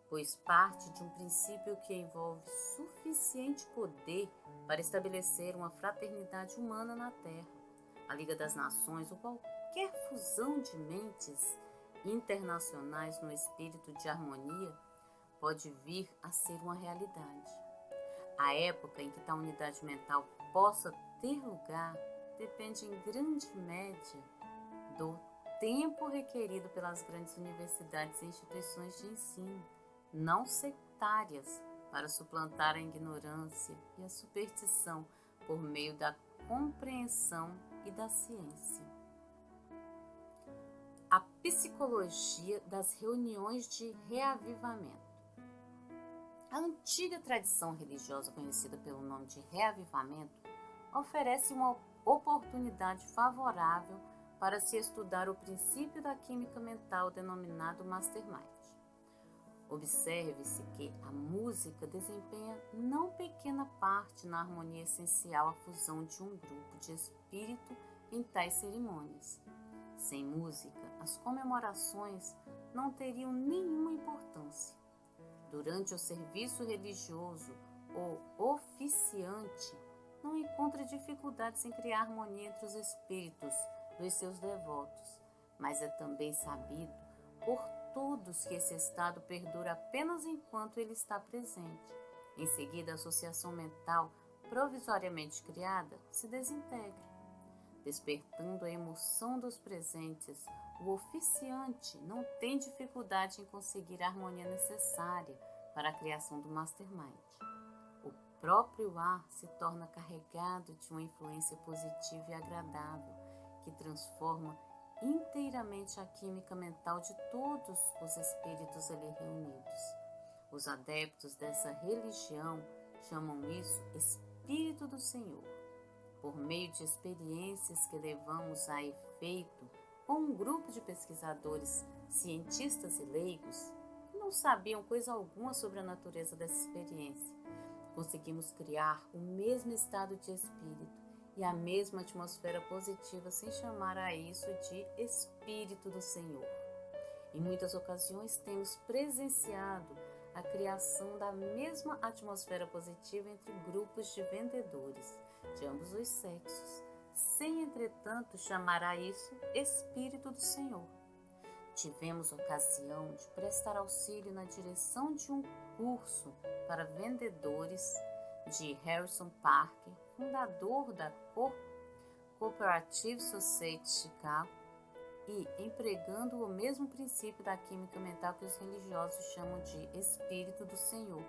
pois parte de um princípio que envolve suficiente poder para estabelecer uma fraternidade humana na Terra. A Liga das Nações, ou qualquer fusão de mentes internacionais no espírito de harmonia, pode vir a ser uma realidade. A época em que tal unidade mental possa ter lugar depende em grande média do tempo requerido pelas grandes universidades e instituições de ensino, não sectárias, para suplantar a ignorância e a superstição por meio da compreensão e da ciência. A psicologia das reuniões de reavivamento. A antiga tradição religiosa conhecida pelo nome de reavivamento oferece uma oportunidade favorável para se estudar o princípio da química mental denominado mastermind. Observe-se que a música desempenha não pequena parte na harmonia essencial à fusão de um grupo de espírito em tais cerimônias. Sem música, as comemorações não teriam nenhuma importância. Durante o serviço religioso, o oficiante não encontra dificuldades em criar harmonia entre os espíritos dos seus devotos, mas é também sabido por todos que esse estado perdura apenas enquanto ele está presente. Em seguida, a associação mental provisoriamente criada se desintegra. Despertando a emoção dos presentes, o oficiante não tem dificuldade em conseguir a harmonia necessária para a criação do mastermind. O próprio ar se torna carregado de uma influência positiva e agradável, que transforma inteiramente a química mental de todos os espíritos ali reunidos. Os adeptos dessa religião chamam isso Espírito do Senhor. Por meio de experiências que levamos a efeito com um grupo de pesquisadores, cientistas e leigos, que não sabiam coisa alguma sobre a natureza dessa experiência, conseguimos criar o mesmo estado de espírito e a mesma atmosfera positiva sem chamar a isso de Espírito do Senhor. Em muitas ocasiões temos presenciado a criação da mesma atmosfera positiva entre grupos de vendedores de ambos os sexos, sem entretanto chamar a isso Espírito do Senhor. Tivemos ocasião de prestar auxílio na direção de um curso para vendedores de Harrison Parker, fundador da Cooperative Society Chicago, e empregando o mesmo princípio da química mental que os religiosos chamam de Espírito do Senhor,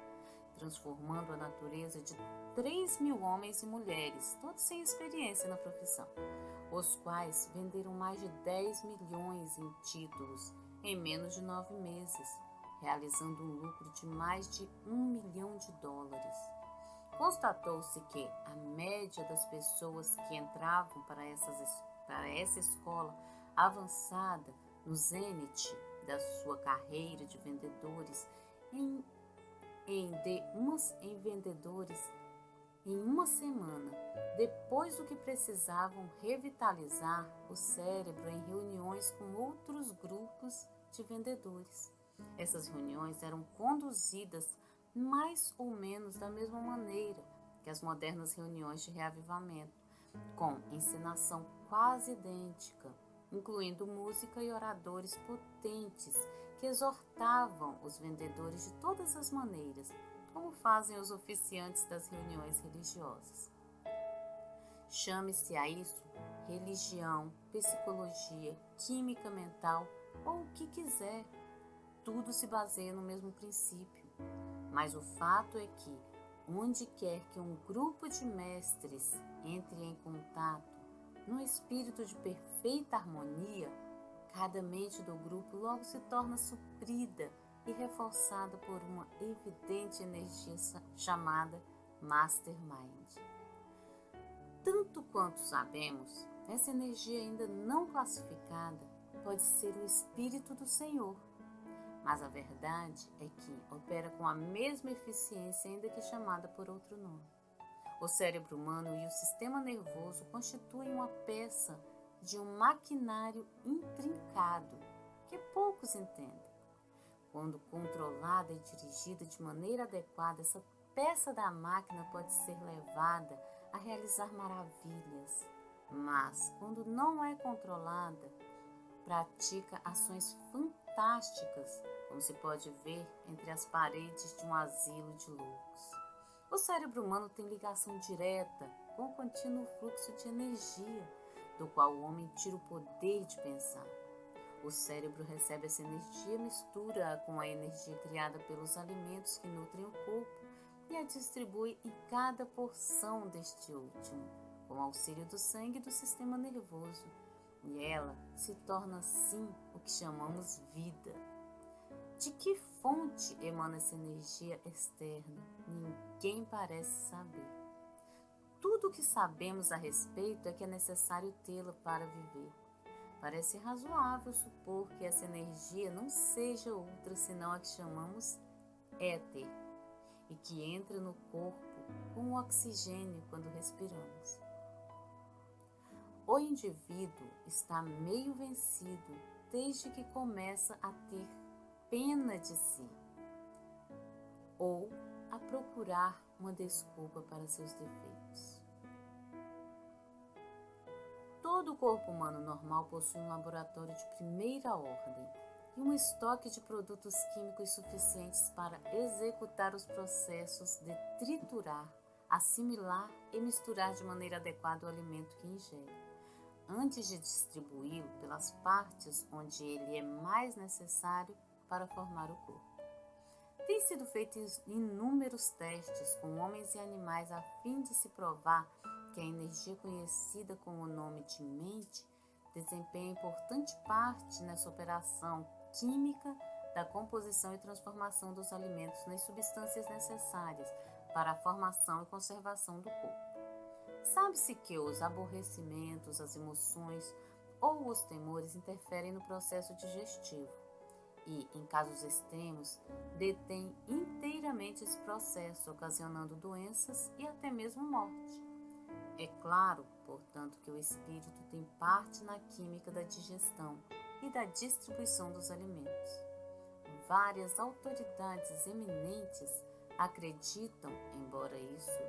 transformando a natureza de 3.000 homens e mulheres, todos sem experiência na profissão, os quais venderam mais de 10 milhões em títulos em menos de 9 meses, realizando um lucro de mais de $1 milhão. Constatou-se que a média das pessoas que entravam para essa escola avançada no zênite da sua carreira de vendedores em uma semana, depois do que precisavam revitalizar o cérebro em reuniões com outros grupos de vendedores. Essas reuniões eram conduzidas mais ou menos da mesma maneira que as modernas reuniões de reavivamento, com encenação quase idêntica, incluindo música e oradores potentes que exortavam os vendedores de todas as maneiras, como fazem os oficiantes das reuniões religiosas. Chame-se a isso religião, psicologia, química mental ou o que quiser, tudo se baseia no mesmo princípio. Mas o fato é que, onde quer que um grupo de mestres entre em contato, num espírito de perfeita harmonia, cada mente do grupo logo se torna suprida e reforçada por uma evidente energia chamada Mastermind. Tanto quanto sabemos, essa energia ainda não classificada pode ser o Espírito do Senhor, mas a verdade é que opera com a mesma eficiência, ainda que chamada por outro nome. O cérebro humano e o sistema nervoso constituem uma peça de um maquinário intrincado que poucos entendem. Quando controlada e dirigida de maneira adequada, essa peça da máquina pode ser levada a realizar maravilhas, mas quando não é controlada, pratica ações fantásticas, como se pode ver entre as paredes de um asilo de loucos. O cérebro humano tem ligação direta com o contínuo fluxo de energia, do qual o homem tira o poder de pensar. O cérebro recebe essa energia, mistura com a energia criada pelos alimentos que nutrem o corpo e a distribui em cada porção deste último, com auxílio do sangue e do sistema nervoso, e ela se torna assim o que chamamos vida. De que fonte emana essa energia externa? Ninguém parece saber. Tudo o que sabemos a respeito é que é necessário tê-la para viver. Parece razoável supor que essa energia não seja outra senão a que chamamos éter, e que entra no corpo com o oxigênio quando respiramos. O indivíduo está meio vencido desde que começa a ter pena de si, ou a procurar uma desculpa para seus defeitos. Todo o corpo humano normal possui um laboratório de primeira ordem e um estoque de produtos químicos suficientes para executar os processos de triturar, assimilar e misturar de maneira adequada o alimento que ingere, antes de distribuí-lo pelas partes onde ele é mais necessário para formar o corpo. Têm sido feitos inúmeros testes com homens e animais a fim de se provar que a energia conhecida com o nome de mente desempenha importante parte nessa operação química da composição e transformação dos alimentos nas substâncias necessárias para a formação e conservação do corpo. Sabe-se que os aborrecimentos, as emoções ou os temores interferem no processo digestivo e, em casos extremos, detêm inteiramente esse processo, ocasionando doenças e até mesmo morte. É claro, portanto, que o espírito tem parte na química da digestão e da distribuição dos alimentos. Várias autoridades eminentes acreditam, embora isso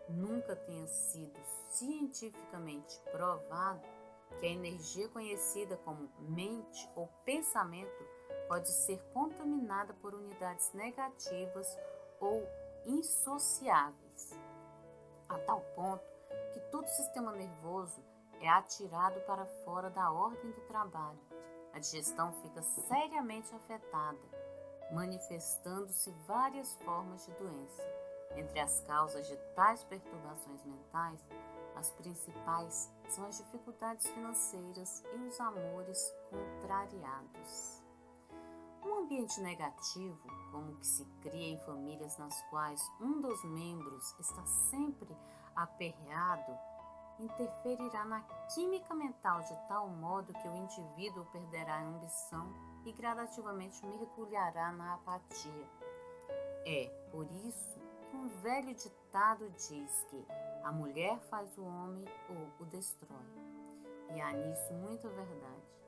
nunca tenha sido cientificamente provado, que a energia conhecida como mente ou pensamento pode ser contaminada por unidades negativas ou insociáveis, a tal ponto que todo o sistema nervoso é atirado para fora da ordem do trabalho. A digestão fica seriamente afetada, manifestando-se várias formas de doença. Entre as causas de tais perturbações mentais, as principais são as dificuldades financeiras e os amores contrariados. Um ambiente negativo, como o que se cria em famílias nas quais um dos membros está sempre aperreado, interferirá na química mental de tal modo que o indivíduo perderá a ambição e gradativamente mergulhará na apatia. É por isso que um velho ditado diz que a mulher faz o homem ou o destrói. E há nisso muita verdade.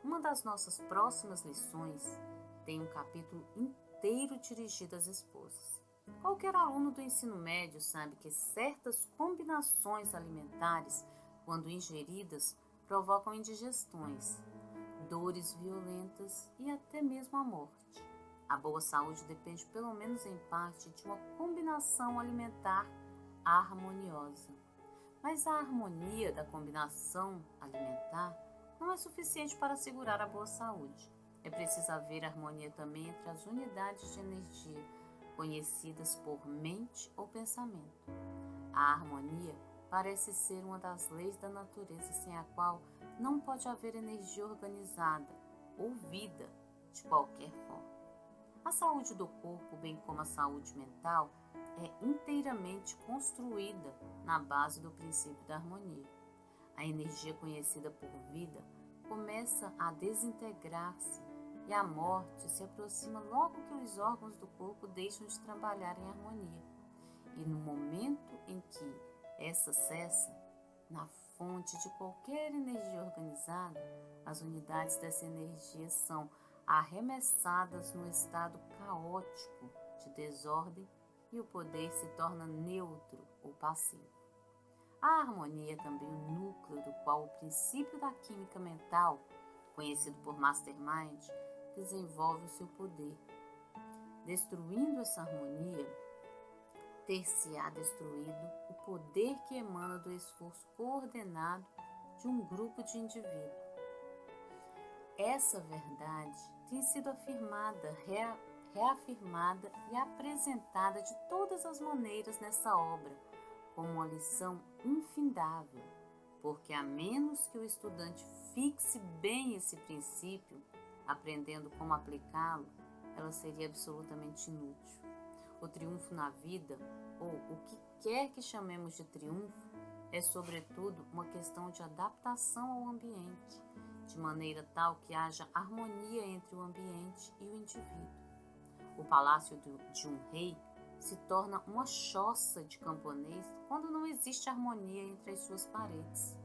Uma das nossas próximas lições tem um capítulo inteiro dirigido às esposas. Qualquer aluno do ensino médio sabe que certas combinações alimentares, quando ingeridas, provocam indigestões, dores violentas e até mesmo a morte. A boa saúde depende, pelo menos em parte, de uma combinação alimentar harmoniosa. Mas a harmonia da combinação alimentar não é suficiente para assegurar a boa saúde. É preciso haver harmonia também entre as unidades de energia, conhecidas por mente ou pensamento. A harmonia parece ser uma das leis da natureza sem a qual não pode haver energia organizada ou vida de qualquer forma. A saúde do corpo, bem como a saúde mental, é inteiramente construída na base do princípio da harmonia. A energia conhecida por vida começa a desintegrar-se e a morte se aproxima logo que os órgãos do corpo deixam de trabalhar em harmonia. E no momento em que essa cessa, na fonte de qualquer energia organizada, as unidades dessa energia são arremessadas no estado caótico de desordem e o poder se torna neutro ou passivo. A harmonia é também o núcleo do qual o princípio da química mental, conhecido por Mastermind, desenvolve o seu poder. Destruindo essa harmonia, ter-se-á destruído o poder que emana do esforço coordenado de um grupo de indivíduos. Essa verdade tem sido afirmada, reafirmada e apresentada de todas as maneiras nessa obra, como uma lição infindável, porque a menos que o estudante fixe bem esse princípio, aprendendo como aplicá-lo, ela seria absolutamente inútil. O triunfo na vida, ou o que quer que chamemos de triunfo, é sobretudo uma questão de adaptação ao ambiente, de maneira tal que haja harmonia entre o ambiente e o indivíduo. O palácio de um rei se torna uma choça de camponês quando não existe harmonia entre as suas paredes.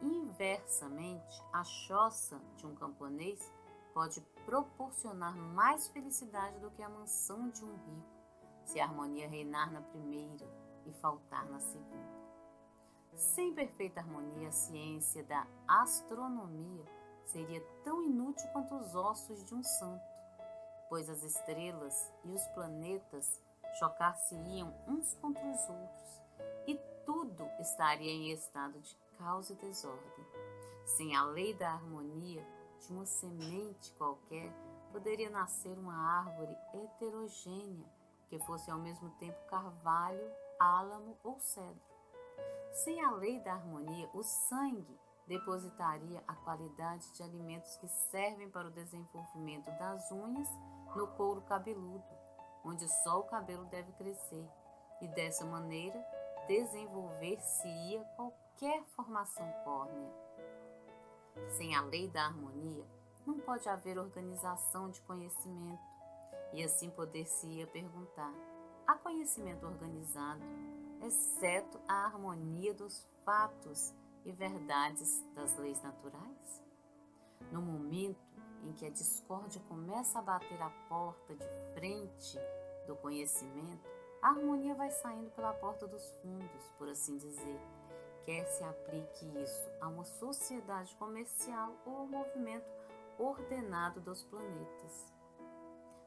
Inversamente, a choça de um camponês pode proporcionar mais felicidade do que a mansão de um rico, se a harmonia reinar na primeira e faltar na segunda. Sem perfeita harmonia, a ciência da astronomia seria tão inútil quanto os ossos de um santo, pois as estrelas e os planetas chocar-se-iam uns contra os outros e tudo estaria em estado de caos e desordem. Sem a lei da harmonia, de uma semente qualquer, poderia nascer uma árvore heterogênea que fosse ao mesmo tempo carvalho, álamo ou cedro. Sem a lei da harmonia, o sangue depositaria a qualidade de alimentos que servem para o desenvolvimento das unhas no couro cabeludo, onde só o cabelo deve crescer, e dessa maneira desenvolver-se-ia qualquer formação córnea. Sem a lei da harmonia, não pode haver organização de conhecimento, e assim poder-se-ia perguntar: há conhecimento organizado, exceto a harmonia dos fatos e verdades das leis naturais? No momento em que a discórdia começa a bater a porta de frente do conhecimento, a harmonia vai saindo pela porta dos fundos, por assim dizer, quer se aplique isso a uma sociedade comercial ou ao movimento ordenado dos planetas.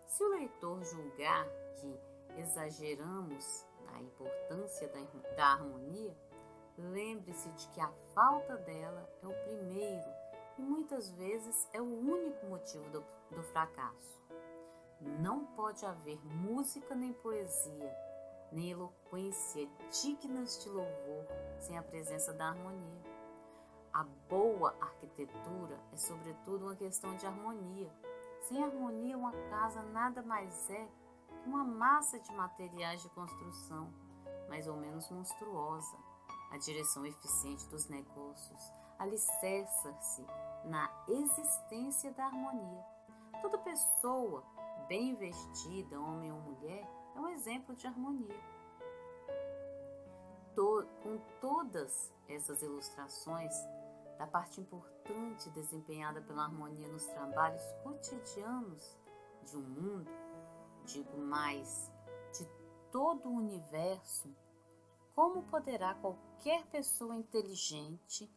Se o leitor julgar que exageramos na importância da harmonia, lembre-se de que a falta dela é o primeiro e muitas vezes é o único motivo do fracasso. Não pode haver música nem poesia, nem eloquência dignas de louvor sem a presença da harmonia. A boa arquitetura é sobretudo uma questão de harmonia. Sem harmonia, uma casa nada mais é que uma massa de materiais de construção, mais ou menos monstruosa. A direção eficiente dos negócios alicerça-se na existência da harmonia. Toda pessoa bem vestida, homem ou mulher, é um exemplo de harmonia. Com todas essas ilustrações da parte importante desempenhada pela harmonia nos trabalhos cotidianos de um mundo, digo mais, de todo o universo, como poderá qualquer pessoa inteligente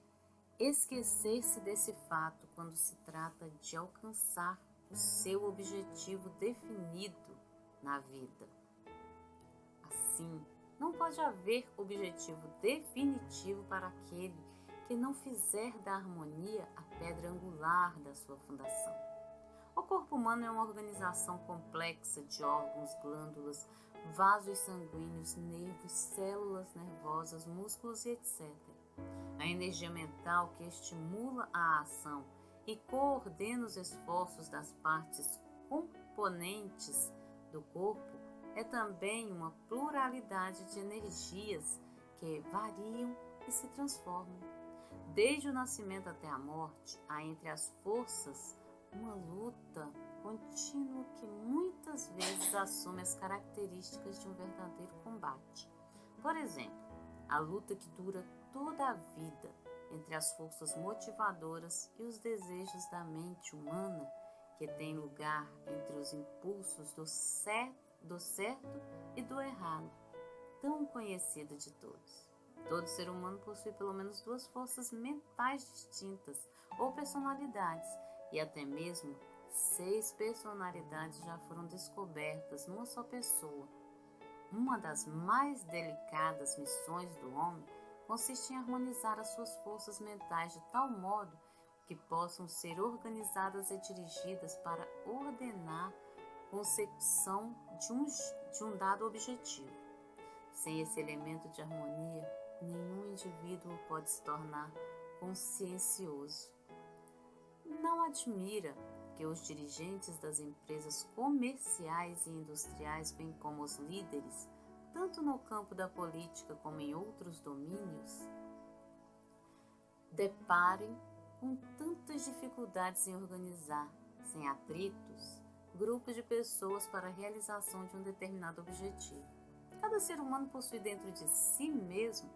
esquecer-se desse fato quando se trata de alcançar o seu objetivo definido na vida? Assim, não pode haver objetivo definitivo para aquele que não fizer da harmonia a pedra angular da sua fundação. O corpo humano é uma organização complexa de órgãos, glândulas, vasos sanguíneos, nervos, células nervosas, músculos e etc. A energia mental que estimula a ação e coordena os esforços das partes componentes do corpo é também uma pluralidade de energias que variam e se transformam. Desde o nascimento até a morte, há entre as forças uma luta contínua que muitas vezes assume as características de um verdadeiro combate. Por exemplo, a luta que dura toda a vida entre as forças motivadoras e os desejos da mente humana, que tem lugar entre os impulsos do certo e do errado, tão conhecida de todos. Todo ser humano possui pelo menos duas forças mentais distintas ou personalidades, e até mesmo 6 personalidades já foram descobertas numa só pessoa. Uma das mais delicadas missões do homem consiste em harmonizar as suas forças mentais de tal modo que possam ser organizadas e dirigidas para ordenar a consecução de um dado objetivo. Sem esse elemento de harmonia, nenhum indivíduo pode se tornar consciencioso. Não admira que os dirigentes das empresas comerciais e industriais, bem como os líderes, tanto no campo da política como em outros domínios, deparem com tantas dificuldades em organizar, sem atritos, grupos de pessoas para a realização de um determinado objetivo. Cada ser humano possui dentro de si mesmo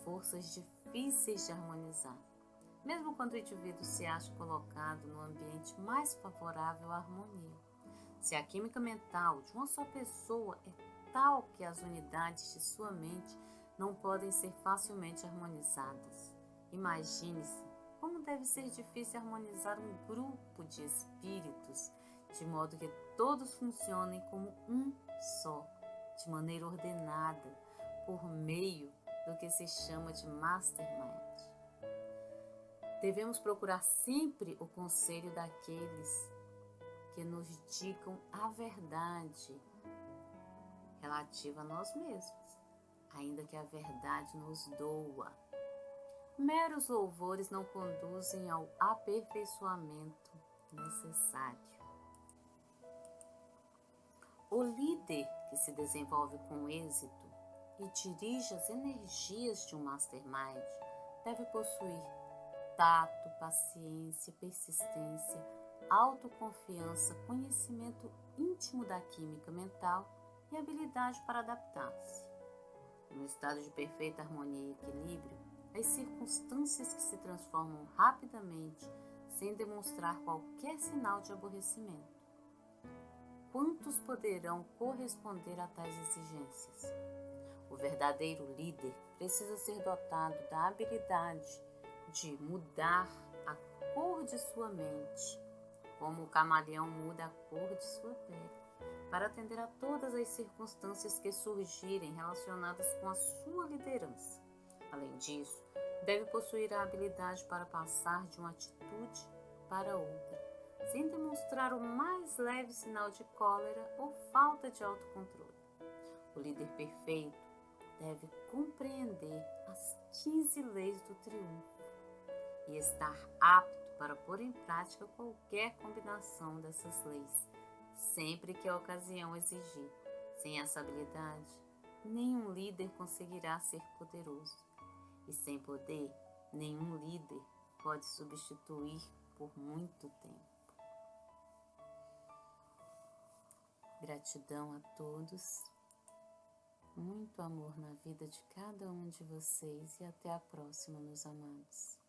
forças difíceis de harmonizar, mesmo quando o indivíduo se acha colocado no ambiente mais favorável à harmonia. Se a química mental de uma só pessoa é tal que as unidades de sua mente não podem ser facilmente harmonizadas, imagine-se como deve ser difícil harmonizar um grupo de espíritos, de modo que todos funcionem como um só, de maneira ordenada, por meio do que se chama de mastermind. Devemos procurar sempre o conselho daqueles que nos digam a verdade relativa a nós mesmos, ainda que a verdade nos doa. Meros louvores não conduzem ao aperfeiçoamento necessário. O líder que se desenvolve com êxito e dirige as energias de um mastermind deve possuir tato, paciência, persistência, autoconfiança, conhecimento íntimo da química mental e habilidade para adaptar-se. No estado de perfeita harmonia e equilíbrio, as circunstâncias que se transformam rapidamente sem demonstrar qualquer sinal de aborrecimento. Quantos poderão corresponder a tais exigências? O verdadeiro líder precisa ser dotado da habilidade de mudar a cor de sua mente, como o camaleão muda a cor de sua pele, para atender a todas as circunstâncias que surgirem relacionadas com a sua liderança. Além disso, deve possuir a habilidade para passar de uma atitude para outra, sem demonstrar o mais leve sinal de cólera ou falta de autocontrole. O líder perfeito deve compreender as 15 leis do triunfo e estar apto para pôr em prática qualquer combinação dessas leis, sempre que a ocasião exigir. Sem essa habilidade, nenhum líder conseguirá ser poderoso. E sem poder, nenhum líder pode substituir por muito tempo. Gratidão a todos, muito amor na vida de cada um de vocês e até a próxima, meus amados.